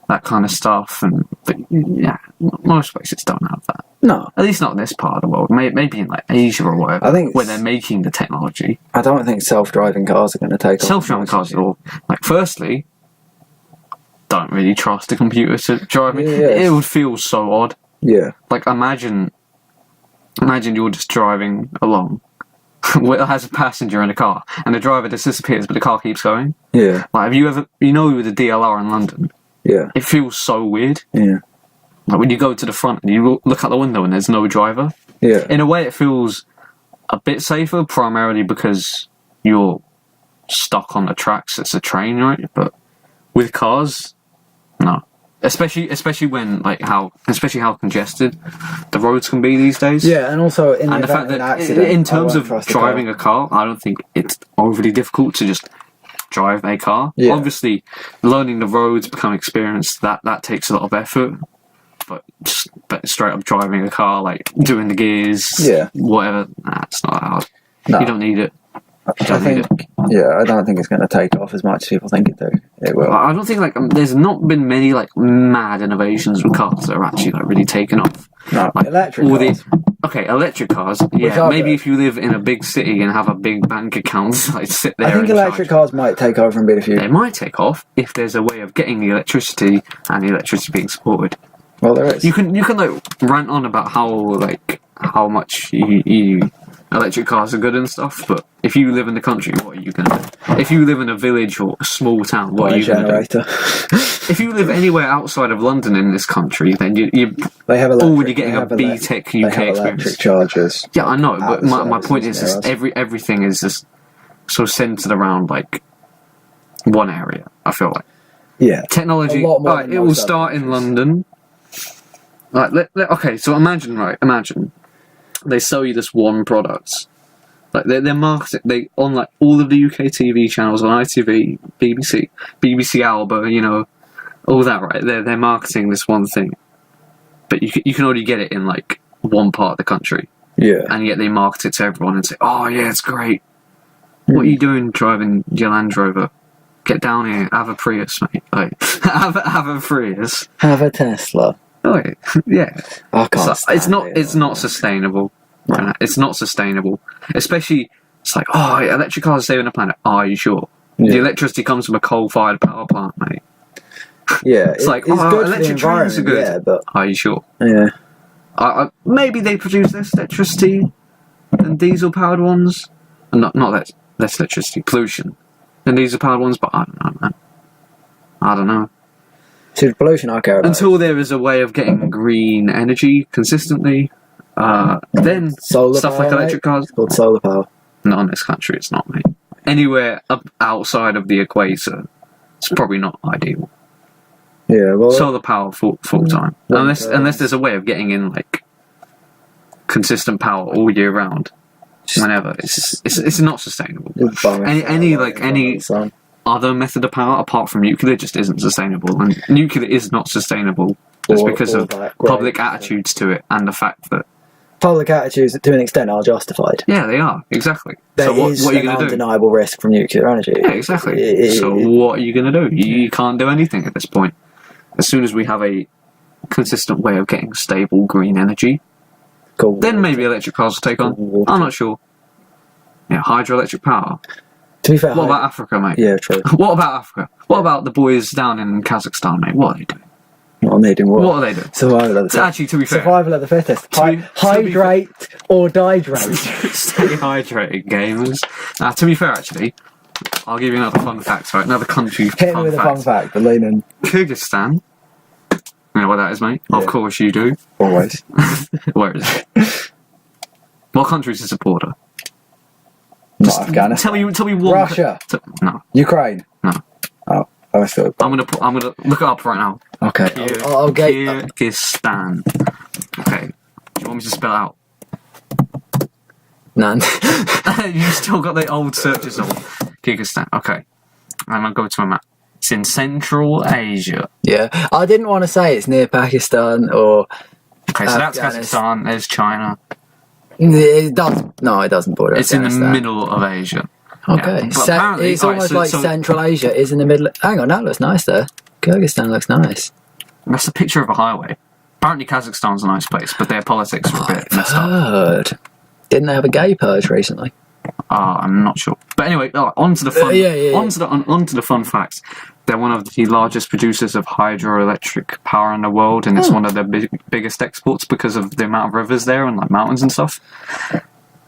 that kind of stuff. But yeah, most places don't have that. No, at least not in this part of the world. Maybe in like Asia or whatever. I think where they're making the technology. I don't think self-driving cars are going to take off. Self-driving cars at all. Like, firstly, don't really trust a computer to drive me. Yeah. It would feel so odd. Yeah. Like, imagine you're just driving along as a passenger in a car and the driver just disappears but the car keeps going. Yeah. Like, have you ever, with the DLR in London? Yeah. It feels so weird. Yeah. Like when you go to the front and you look out the window and there's no driver. Yeah. In a way it feels a bit safer, primarily because you're stuck on the tracks. It's a train, right? But with cars, no. Especially when how congested the roads can be these days. Yeah, and also in the fact that accident, in terms of driving a car, I don't think it's overly difficult to just drive a car. Yeah. Obviously, learning the roads, become experienced, that takes a lot of effort. but just straight up driving a car, like doing the gears, whatever. Nah, it's not that hard. No. You don't need it. I don't think it's going to take off as much as people think it will. I don't think there's not been many like mad innovations with cars that are actually like really taken off. No, like, electric cars. Electric cars. Yeah, maybe if you live in a big city and have a big bank account, like sit there. I think electric cars might take over and be the future. They might take off if there's a way of getting the electricity and the electricity being supported. Well, there is. You can like rant on about how much electric cars are good and stuff, but if you live in the country, what are you going to do? If you live in a village or a small town, what are you going to do? If you live anywhere outside of London in this country, then they have electric, already getting a B-Tech UK experience. Electric chargers. Yeah, I know, but my point is everything is just sort of centered around like one area, I feel like. Yeah. Technology, right, it will start in London. Like, okay, so imagine they sell you this one product. Like they're marketing on like all of the UK TV channels, on ITV, BBC Alba, you know, all that, right? They're marketing this one thing, but you can only get it in like one part of the country. Yeah. And yet they market it to everyone and say, "Oh yeah, it's great. What are you doing driving your Land Rover? Get down here, have a Prius, mate. Like have a Prius. Have a Tesla." Oh yeah. I can't. It's not sustainable. Right? It's not sustainable. Especially, it's like, oh, electric cars are saving the planet. Are you sure? Yeah. The electricity comes from a coal-fired power plant, mate. Yeah, it's like, electric trains are good. Yeah, but are you sure? Yeah. Maybe they produce less electricity than diesel-powered ones. Not less electricity, pollution than diesel-powered ones, but I don't know, man. I don't know. See, the pollution I care about. Until there is a way of getting green energy consistently, then solar stuff power, like electric cars. It's called solar power. Not in this country, it's not, mate. Anywhere outside of the equator, it's probably not ideal. Yeah, well, solar power full time, unless there's a way of getting in like consistent power all year round, whenever. It's not sustainable. Any other method of power apart from nuclear just isn't sustainable, and nuclear is not sustainable just because of public attitudes to it and the fact that public attitudes to an extent are justified. Yeah, they are, exactly. There is an undeniable risk from nuclear energy. Yeah, exactly. So what are you going to do? You can't do anything at this point. As soon as we have a consistent way of getting stable green energy, then maybe electric cars will take on. I'm not sure. Yeah, hydroelectric power. To be fair, what about Africa, mate? Yeah, true. What about Africa? What about the boys down in Kazakhstan, mate? What are they doing? What are they doing? What are they doing? Survival of the fittest. Actually, to be fair, survival of the fittest. Hydrate or dihydrate. Stay hydrated, gamers. To be fair, actually, I'll give you another fun fact. Right, another country. Hit me with a fun fact. But lean in. Kyrgyzstan. You know what that is, mate? Yeah. Of course you do. Always. Where is it? What country is the supporter? Not Afghanistan. Tell me one. Russia. No. Ukraine. No. Oh, I still. I'm gonna look it up right now. Okay. I'll get Kyrgyzstan. Okay. Do you want me to spell it out? None. You still got the old searches on Kyrgyzstan. Okay. And I'll go to my map. It's in Central Asia. Yeah. I didn't want to say it's near Pakistan or. Okay, so that's Kazakhstan. There's China. It doesn't border. It's in the middle of Asia. Okay, yeah. It's almost like Central Asia is in the middle. Hang on, that looks nice there. Kyrgyzstan looks nice. That's a picture of a highway. Apparently Kazakhstan's a nice place, but their politics are a bit messed up. Didn't they have a gay purge recently? I'm not sure. But anyway, on to the fun. Onto the fun facts. They're one of the largest producers of hydroelectric power in the world, and it's one of their biggest exports because of the amount of rivers there and like mountains and stuff.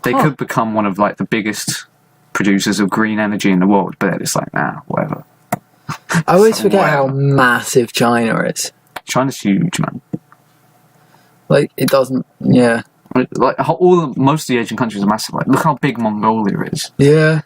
They could become one of like the biggest producers of green energy in the world, but it's like, whatever. I always forget how massive China is. China's huge, man. Like, it doesn't, yeah. Like, most of the Asian countries are massive. Like, look how big Mongolia is. Yeah.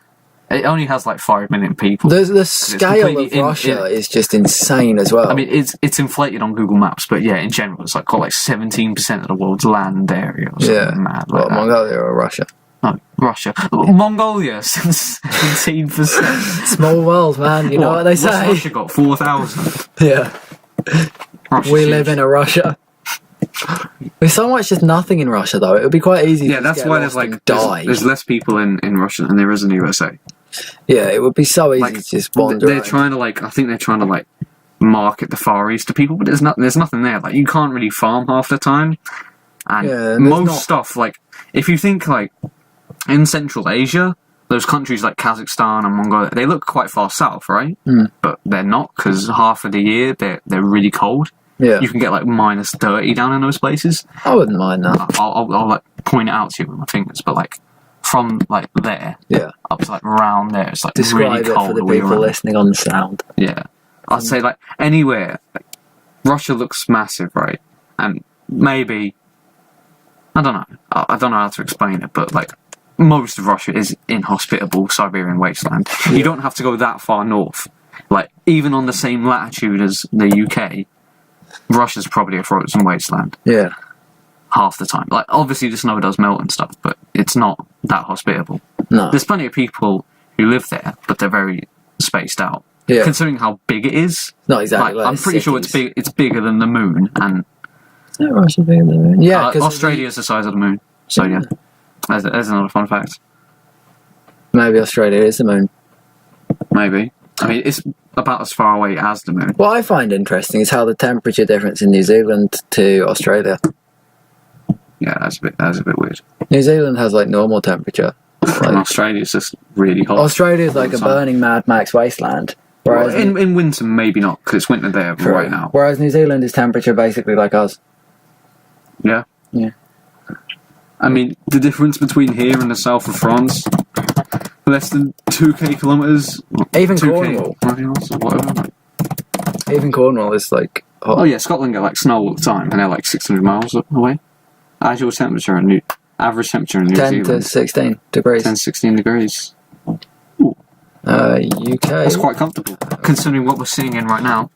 It only has like 5 million people. The scale of Russia is just insane as well. I mean, it's inflated on Google Maps, but yeah, in general, it's got like 17% of the world's land area or something mad like that. Mongolia or Russia? No, Russia. Mongolia, 17%. Small world, man. You know what they say. What's Russia got? 4,000. Yeah. We live in a Russia. There's so much just nothing in Russia, though. It would be quite easy. Yeah, to that's just get why lost there's and like die. there's less people in Russia than there is in the USA. Yeah, it would be so easy Like, to just wander. They're around. trying to like, I think they're trying to like market the Far East to people, but there's nothing there. Like, you can't really farm half the time, and Yeah, most there's not- stuff, like, if you think like in Central Asia, those countries like Kazakhstan and Mongolia, they look quite far south, right? But they're not, because half of the year they're really cold. Yeah, You can get like -30 down in those places. I wouldn't mind that. I'll like point it out to you with my fingers, but like from like there Yeah, up to like around there, it's like describe really it cold for the all year people round. listening on the sound. Yeah, I'd say like anywhere. Like, Russia looks massive, right? And maybe I don't know. I don't know how to explain it, but like most of Russia is inhospitable Siberian wasteland. You don't have to go that far north. Like even on the same latitude as the UK, Russia's probably a frozen wasteland Yeah, half the time. Like obviously the snow does melt and stuff, but it's not that hospitable. no. There's plenty of people who live there, but they're very spaced out. Yeah, Considering how big it is, not exactly. like, I'm pretty sure it's big. It's bigger than the moon, and Is that Russia bigger than the moon? Yeah, because Australia is the size of the moon. So yeah, there's another fun fact. maybe Australia is the moon. Maybe. I mean, it's about as far away as the moon. What I find interesting is how the temperature difference in New Zealand to Australia. Yeah, that's a bit weird. New Zealand has like normal temperature. And Australia's just really hot. Australia's like a all the time. burning Mad Max wasteland. Whereas in winter, maybe not, because it's winter there True. right now. Whereas New Zealand is temperature basically like us. Yeah. Yeah. I mean, the difference between here and the south of France, less than 2k kilometres. Even 2k Cornwall. miles or whatever. Even Cornwall is like hot. Oh yeah, Scotland get like snow all the time, and they're like 600 miles away. Average temperature in New 10 Zealand, to 16 degrees. 10, 16 degrees. UK. That's quite comfortable, considering what we're sitting in right now.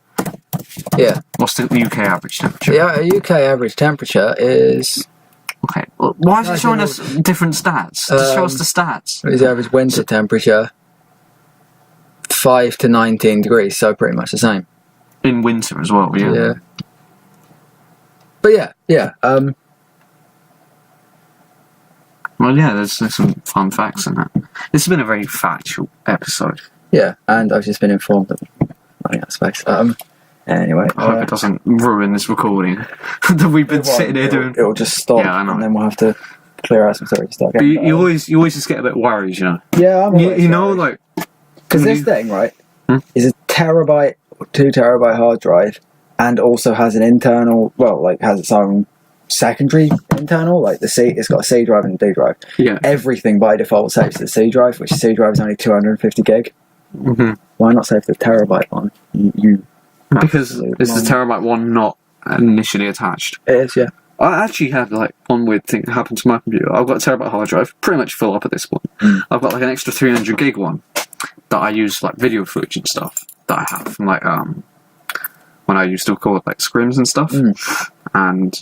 Yeah. What's the UK average temperature? The UK average temperature is. Okay, well, why is it showing us different stats? Just show us the stats. What is the average winter temperature? 5 to 19 degrees, so pretty much the same. In winter as well, yeah. Yeah. But yeah. Well, yeah, there's some fun facts in that. This has been a very factual episode. Yeah, and I've just been informed that I'm running out of space. Anyway. I hope it doesn't ruin this recording that we've been sitting here doing. It'll just stop, Yeah, I know. and then we'll have to clear out some storage and start But again. you always just get a bit worried, you know. Yeah, I'm You know, like because when this thing, right, Hmm? is a terabyte, 2 terabyte hard drive, and also has an internal, has its own secondary internal, like it's got a C drive and a D drive. yeah. Everything by default saves to the C drive, which the C drive is only 250 gig. Mm-hmm. Why not save the terabyte one? You Because absolute is the monster. terabyte one not initially attached? It is, yeah. I actually had like one weird thing happen to my computer. I've got a terabyte hard drive, pretty much full up at this point. I've got like an extra 300 gig one that I use like video footage and stuff that I have from like when I used to record like scrims and stuff, and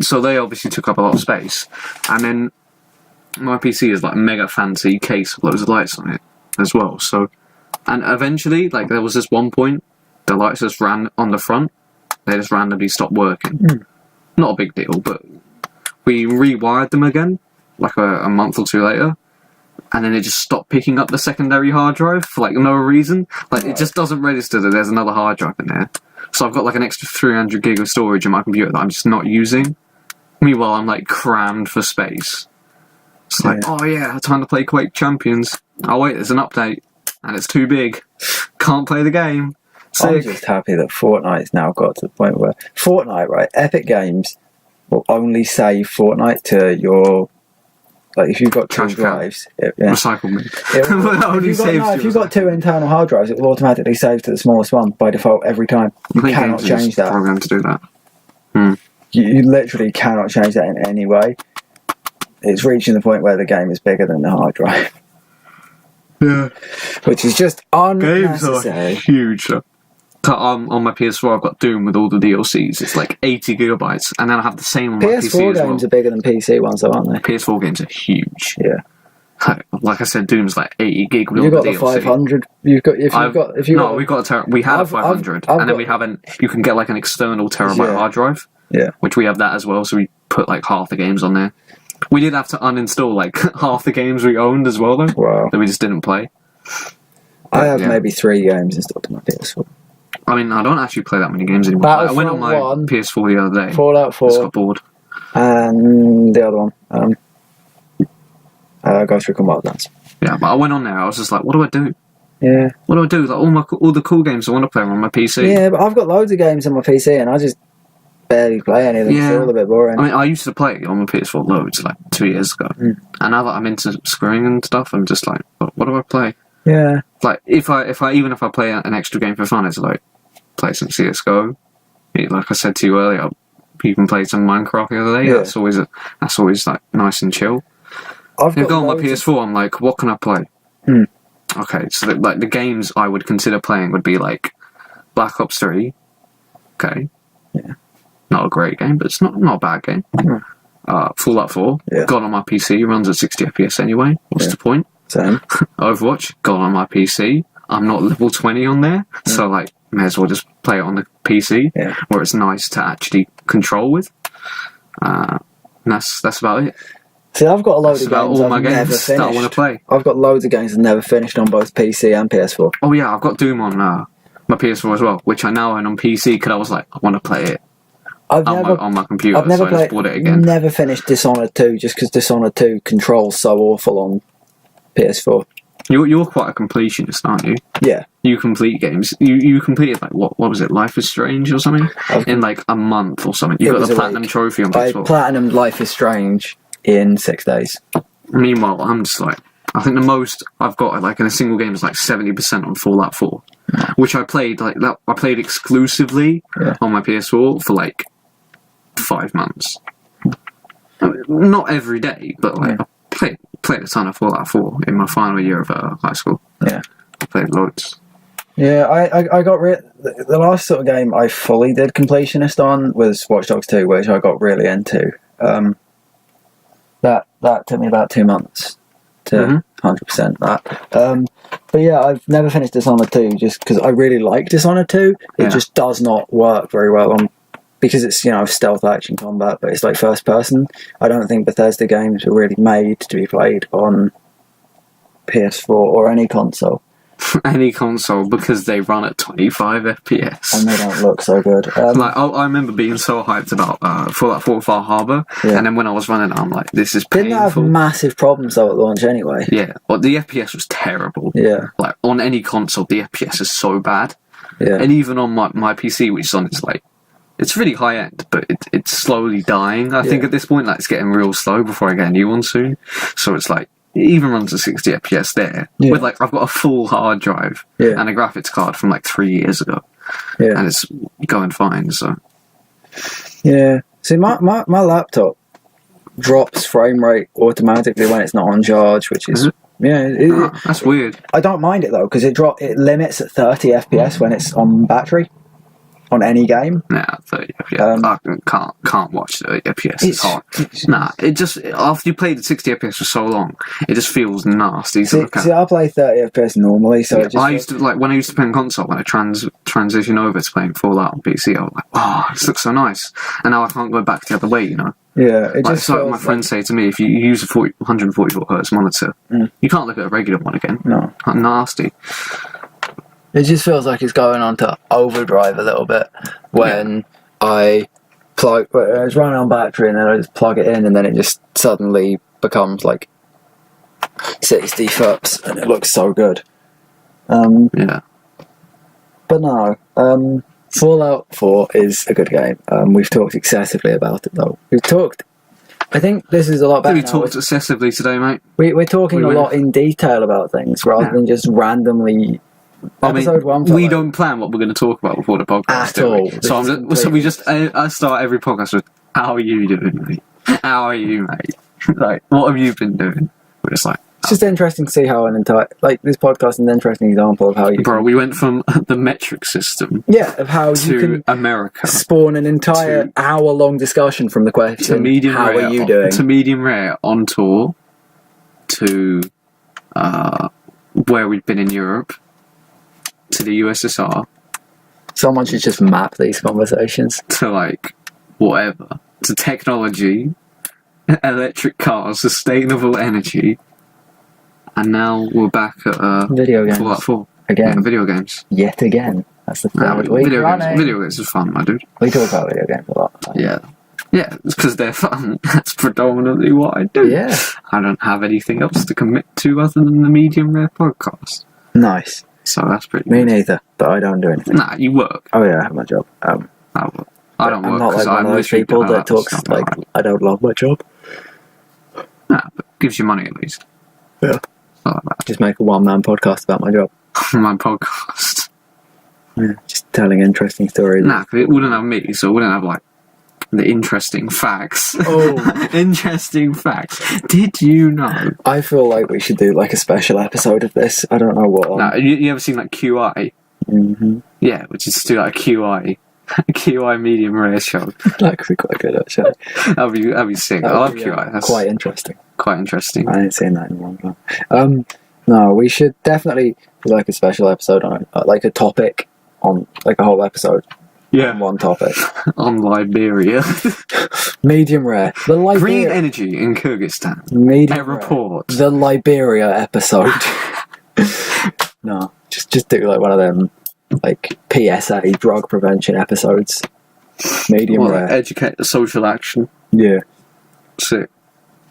so they obviously took up a lot of space. And then my PC is like a mega fancy case with loads of lights on it as well. So, and eventually, like there was this one point, the lights just ran on the front. They just randomly stopped working. Not a big deal, but we rewired them again, like a month or two later, and then it just stopped picking up the secondary hard drive for like no reason. Like it just doesn't register that there's another hard drive in there. So I've got like an extra 300 gig of storage in my computer that I'm just not using. Meanwhile, I'm like crammed for space. It's like, oh yeah, time to play Quake Champions. Oh wait, there's an update, and it's too big. Can't play the game. I'm Sick. just happy that Fortnite's now got to the point where Fortnite, right? Epic Games will only save Fortnite to your, like, if you've got 2 Trash can. drives. Recycle me. It will- That only saves if you've got 2 internal hard drives, it will automatically save to the smallest one by default every time. You cannot change that. Program to do that. You literally cannot change that in any way. It's reaching the point where the game is bigger than the hard drive, Yeah. which is just Games unnecessary. are huge. On my PS4, I've got Doom with all the DLCs. It's like 80 gigabytes, and then I have the same on my PC PS4 as well. games are bigger than PC ones, though, aren't they? PS4 games are huge. Yeah. Like I said, Doom's like 80 gig with You've all got the the DLC. 500. We've got we've got we had I've- a 500, I've and then got- we have you can get like an external terabyte Yeah. hard drive. Yeah. Which we have that as well, so we put like half the games on there. We did have to uninstall like half the games we owned as well, though. Wow. That we just didn't play. I have maybe 3 games installed on my PS4. I mean, I don't actually play that many games anymore. I went on my PS4 the other day. Fallout 4. Just got bored. And the other one. Ghost Recon Wildlands. Yeah, but I went on there. I was just like, what do I do? Yeah. What do I do? Like all the cool games I want to play are on my PC. Yeah, but I've got loads of games on my PC, and I just barely play any of them. Yeah. It's all a bit boring. I mean, I used to play on my PS4 loads, like 2 years ago. And now that I'm into screwing and stuff, I'm just like, what do I play? Yeah. Like, if I play an extra game for fun, it's like, play some CSGO. Like I said to you earlier, you can play some Minecraft the other day. Yeah. That's always like nice and chill. I've got on my PS4, I'm like, what can I play? Okay, so the games I would consider playing would be like Black Ops 3. Okay. Yeah. Not a great game, but it's not a bad game. Fallout 4. Yeah. Got on my PC, runs at 60 FPS anyway. What's the point? Same. Overwatch. Got on my PC. I'm not level 20 on there, so like, may as well just play it on the PC, where it's nice to actually control with. And that's about it. See, I've got a load of games all my I've never games finished. that I want to play. I've got loads of games I've never finished on both PC and PS4. Oh yeah, I've got Doom on my PS4 as well, which I now own on PC because I was like, I want to play it on my computer, I've never so I just bought it again. Never finished Dishonored 2 just because Dishonored 2 controls so awful on PS4. You're quite a completionist, aren't you? Yeah. You complete games. You completed like what was it? Life is Strange or something in like a month or something. You got the platinum trophy on PS4. I platinumed Life is Strange in 6 days. Meanwhile, I'm just like, I think the most I've got like in a single game is like 70% on Fallout 4, which I played like that. I played exclusively on my PS4 for like 5 months. I mean, not every day, but like I played a ton of Fallout 4 in my final year of high school. Yeah, I played loads. Yeah, I got the last sort of game I fully did completionist on was Watch Dogs 2, which I got really into. That took me about 2 months to 100% that. But yeah, I've never finished Dishonored 2 just because I really like Dishonored 2. It just does not work very well on, because it's, stealth action combat, but it's like first person. I don't think Bethesda games were really made to be played on PS4 or any console. Any console, because they run at 25 FPS. And they don't look so good. I remember being so hyped about Fallout 4 Far Harbor, and then when I was running it, I'm like, this is painful. Didn't have massive problems though at launch anyway. Yeah, but the FPS was terrible. Yeah. Like, on any console, the FPS is so bad. Yeah. And even on my PC, which is on, it's really high end, but it's slowly dying. I think at this point, like, it's getting real slow before I get a new one soon. So it's like, it even runs at 60 FPS there. Yeah. With like, I've got a full hard drive and a graphics card from like 3 years ago. Yeah. And it's going fine, so. Yeah. See, my laptop drops frame rate automatically when it's not on charge, which is... that's weird. I don't mind it though, because it limits at 30 FPS when it's on battery. On any game? Nah, 30 FPS. I can't watch 30 FPS. It's hard. It just, after you play the 60 FPS for so long, it just feels nasty to look at. See, I play 30 FPS normally, so it just... I used to, like, when I used to play on console, when I transition over to playing Fallout on PC, I was like, oh, this looks so nice. And now I can't go back the other way, Yeah, it just so my friends say to me, if you use a 144 Hz monitor, you can't look at a regular one again. No. Nasty. It just feels like it's going on to overdrive a little bit when I was running on battery and then I just plug it in and then it just suddenly becomes like 60 FOPs and it looks so good. But no, Fallout 4 is a good game. We've talked excessively about it though. I think this is a lot better. We talked excessively today, mate. We're talking a lot in detail about things rather than just randomly... we don't plan what we're going to talk about before the podcast, do we? I start every podcast with, how are you doing, mate? How are you, mate? Like, what have you been doing? We're just like... It's just interesting to see how this podcast is an interesting example of how you... Bro, we went from the metric system... of how you can... America. Spawn an entire hour-long discussion from the question, how are you doing? To medium rare, on tour, to where we'd been in Europe, to the USSR. Someone should just map these conversations. To like whatever, to technology, electric cars, sustainable energy, and now we're back at Video games. Fallout 4. Again. Yeah, video games. Yet again. That's the third week running. Video games is fun, my dude. We talk about video games a lot. Yeah. Yeah, it's because they're fun. That's predominantly what I do. Yeah. I don't have anything else to commit to other than the Medium Rare podcast. Nice. So that's pretty Me good. neither, but I don't do anything. Nah, you work. Oh yeah, I have my job. I work. I don't I'm work not like because one I'm of those literally people doing that talks stuff like, alright. I don't love my job. Nah, but gives you money at least. Yeah. Not like Just make a one-man podcast about my job. that. My podcast. Yeah, just telling interesting stories. Nah, 'cause it wouldn't have me, so it wouldn't have like the interesting facts. Oh. Interesting facts. Did you know? I feel like we should do like a special episode of this. I don't know what. Nah, you ever seen like QI? Mm-hmm. Yeah, which is to do like a QI. QI medium rare show. That could be quite good actually. That'd be sick. I love QI. That's quite interesting. quite interesting. I ain't seen that in a long time. No, we should definitely do like a special episode on like a topic on like a whole episode on Yeah, one topic. on Liberia. Medium rare. The Liberia. Green energy in Kyrgyzstan. Medium A rare. report. The Liberia episode. No, just do like one of them like PSA drug prevention episodes. Medium Well, rare. educate the social action. Yeah. Sick.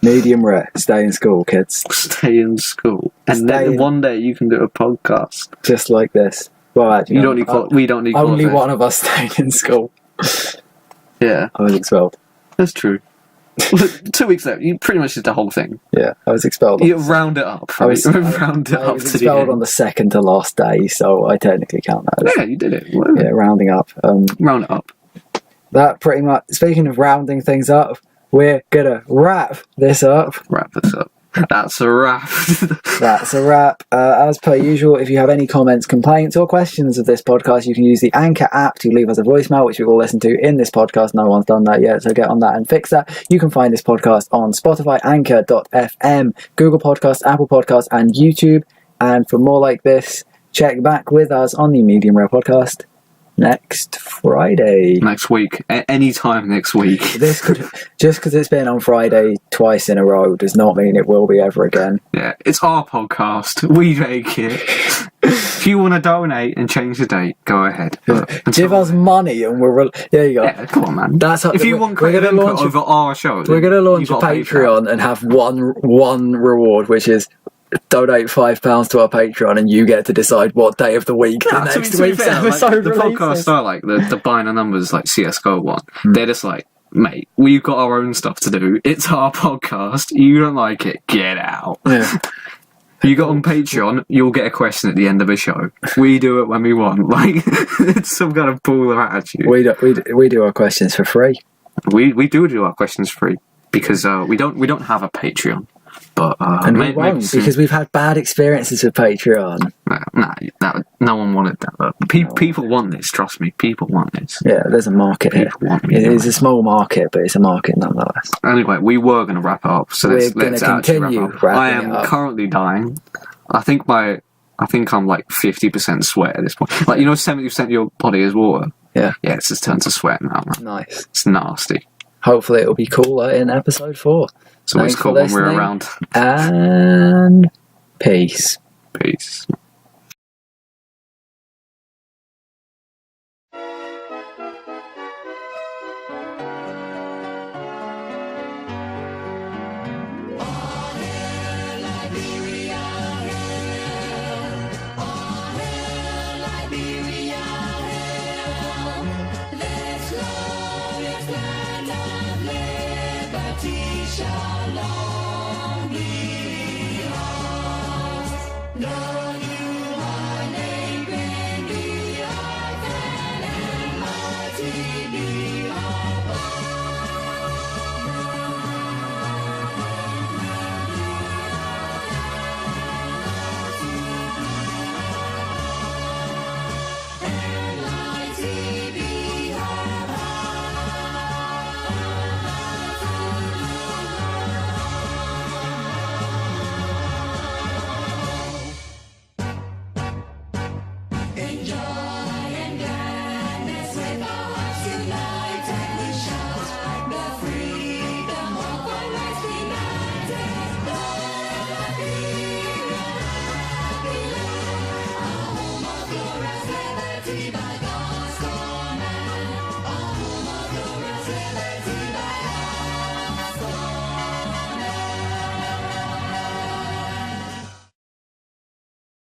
Medium rare. Stay in school, kids. Stay in school, and Stay then in- one day you can do a podcast. Just like this. Well, actually, You don't need. We don't need. only qualification. one of us stayed in school. Yeah, I was expelled. that's true. Well, 2 weeks later, you pretty much did the whole thing. Yeah, I was expelled. You round it up. I was, round it I up was to the expelled end. on the second to last day, so I technically count that. Yeah, you did it. Yeah, rounding up. Round it up. That pretty much. Speaking of rounding things up, we're gonna wrap this up. Wrap this up. That's a wrap. That's a wrap. As per usual, if you have any comments, complaints, or questions of this podcast, you can use the Anchor app to leave us a voicemail, which we will listen to in this podcast. No one's done that yet, so get on that and fix that. You can find this podcast on Spotify, Anchor.fm, Google Podcasts, Apple Podcasts, and YouTube. And for more like this, check back with us on the Medium Rare Podcast next Friday. Next week. Any time next week. This could, just because it's been on Friday twice in a row does not mean it will be ever again. Yeah, it's our podcast. We make it. If you want to donate and change the date, go ahead. Give us money and there you go. Yeah, come on, man. That's if you want we're creative gonna input launch over our show, we're going to launch a you've got to pay for it. Patreon and have one reward, which is donate £5 to our Patreon, and you get to decide what day of the week the Nah, to next be week's fair, like, episode the releases. podcasts are like the binary numbers, like CS:GO one. They're just like, mate, we've got our own stuff to do. It's our podcast. You don't like it, get out. Yeah. You got on Patreon, you'll get a question at the end of a show. We do it when we want. Like, it's some kind of baller attitude. We do our questions for free. We do our questions free because we don't have a Patreon. But And we maybe won't, soon. because we've had bad experiences with Patreon. No one wanted that. People want this. Trust me, people want this. Yeah, there's a market here. People want It is a small market, but it's a market nonetheless. Anyway, we were going to wrap it up, so We're let's gonna actually continue wrap up. wrapping I it am up. currently dying. I think I'm like 50% sweat at this point. Like, 70% of your body is water. Yeah. Yeah, it's just turned to sweat now, man. Nice. It's nasty. Hopefully it'll be cooler in episode 4. It's always Thanks cool for when we're listening. around. And peace. Peace. Let's love, let's land of liberty shall love.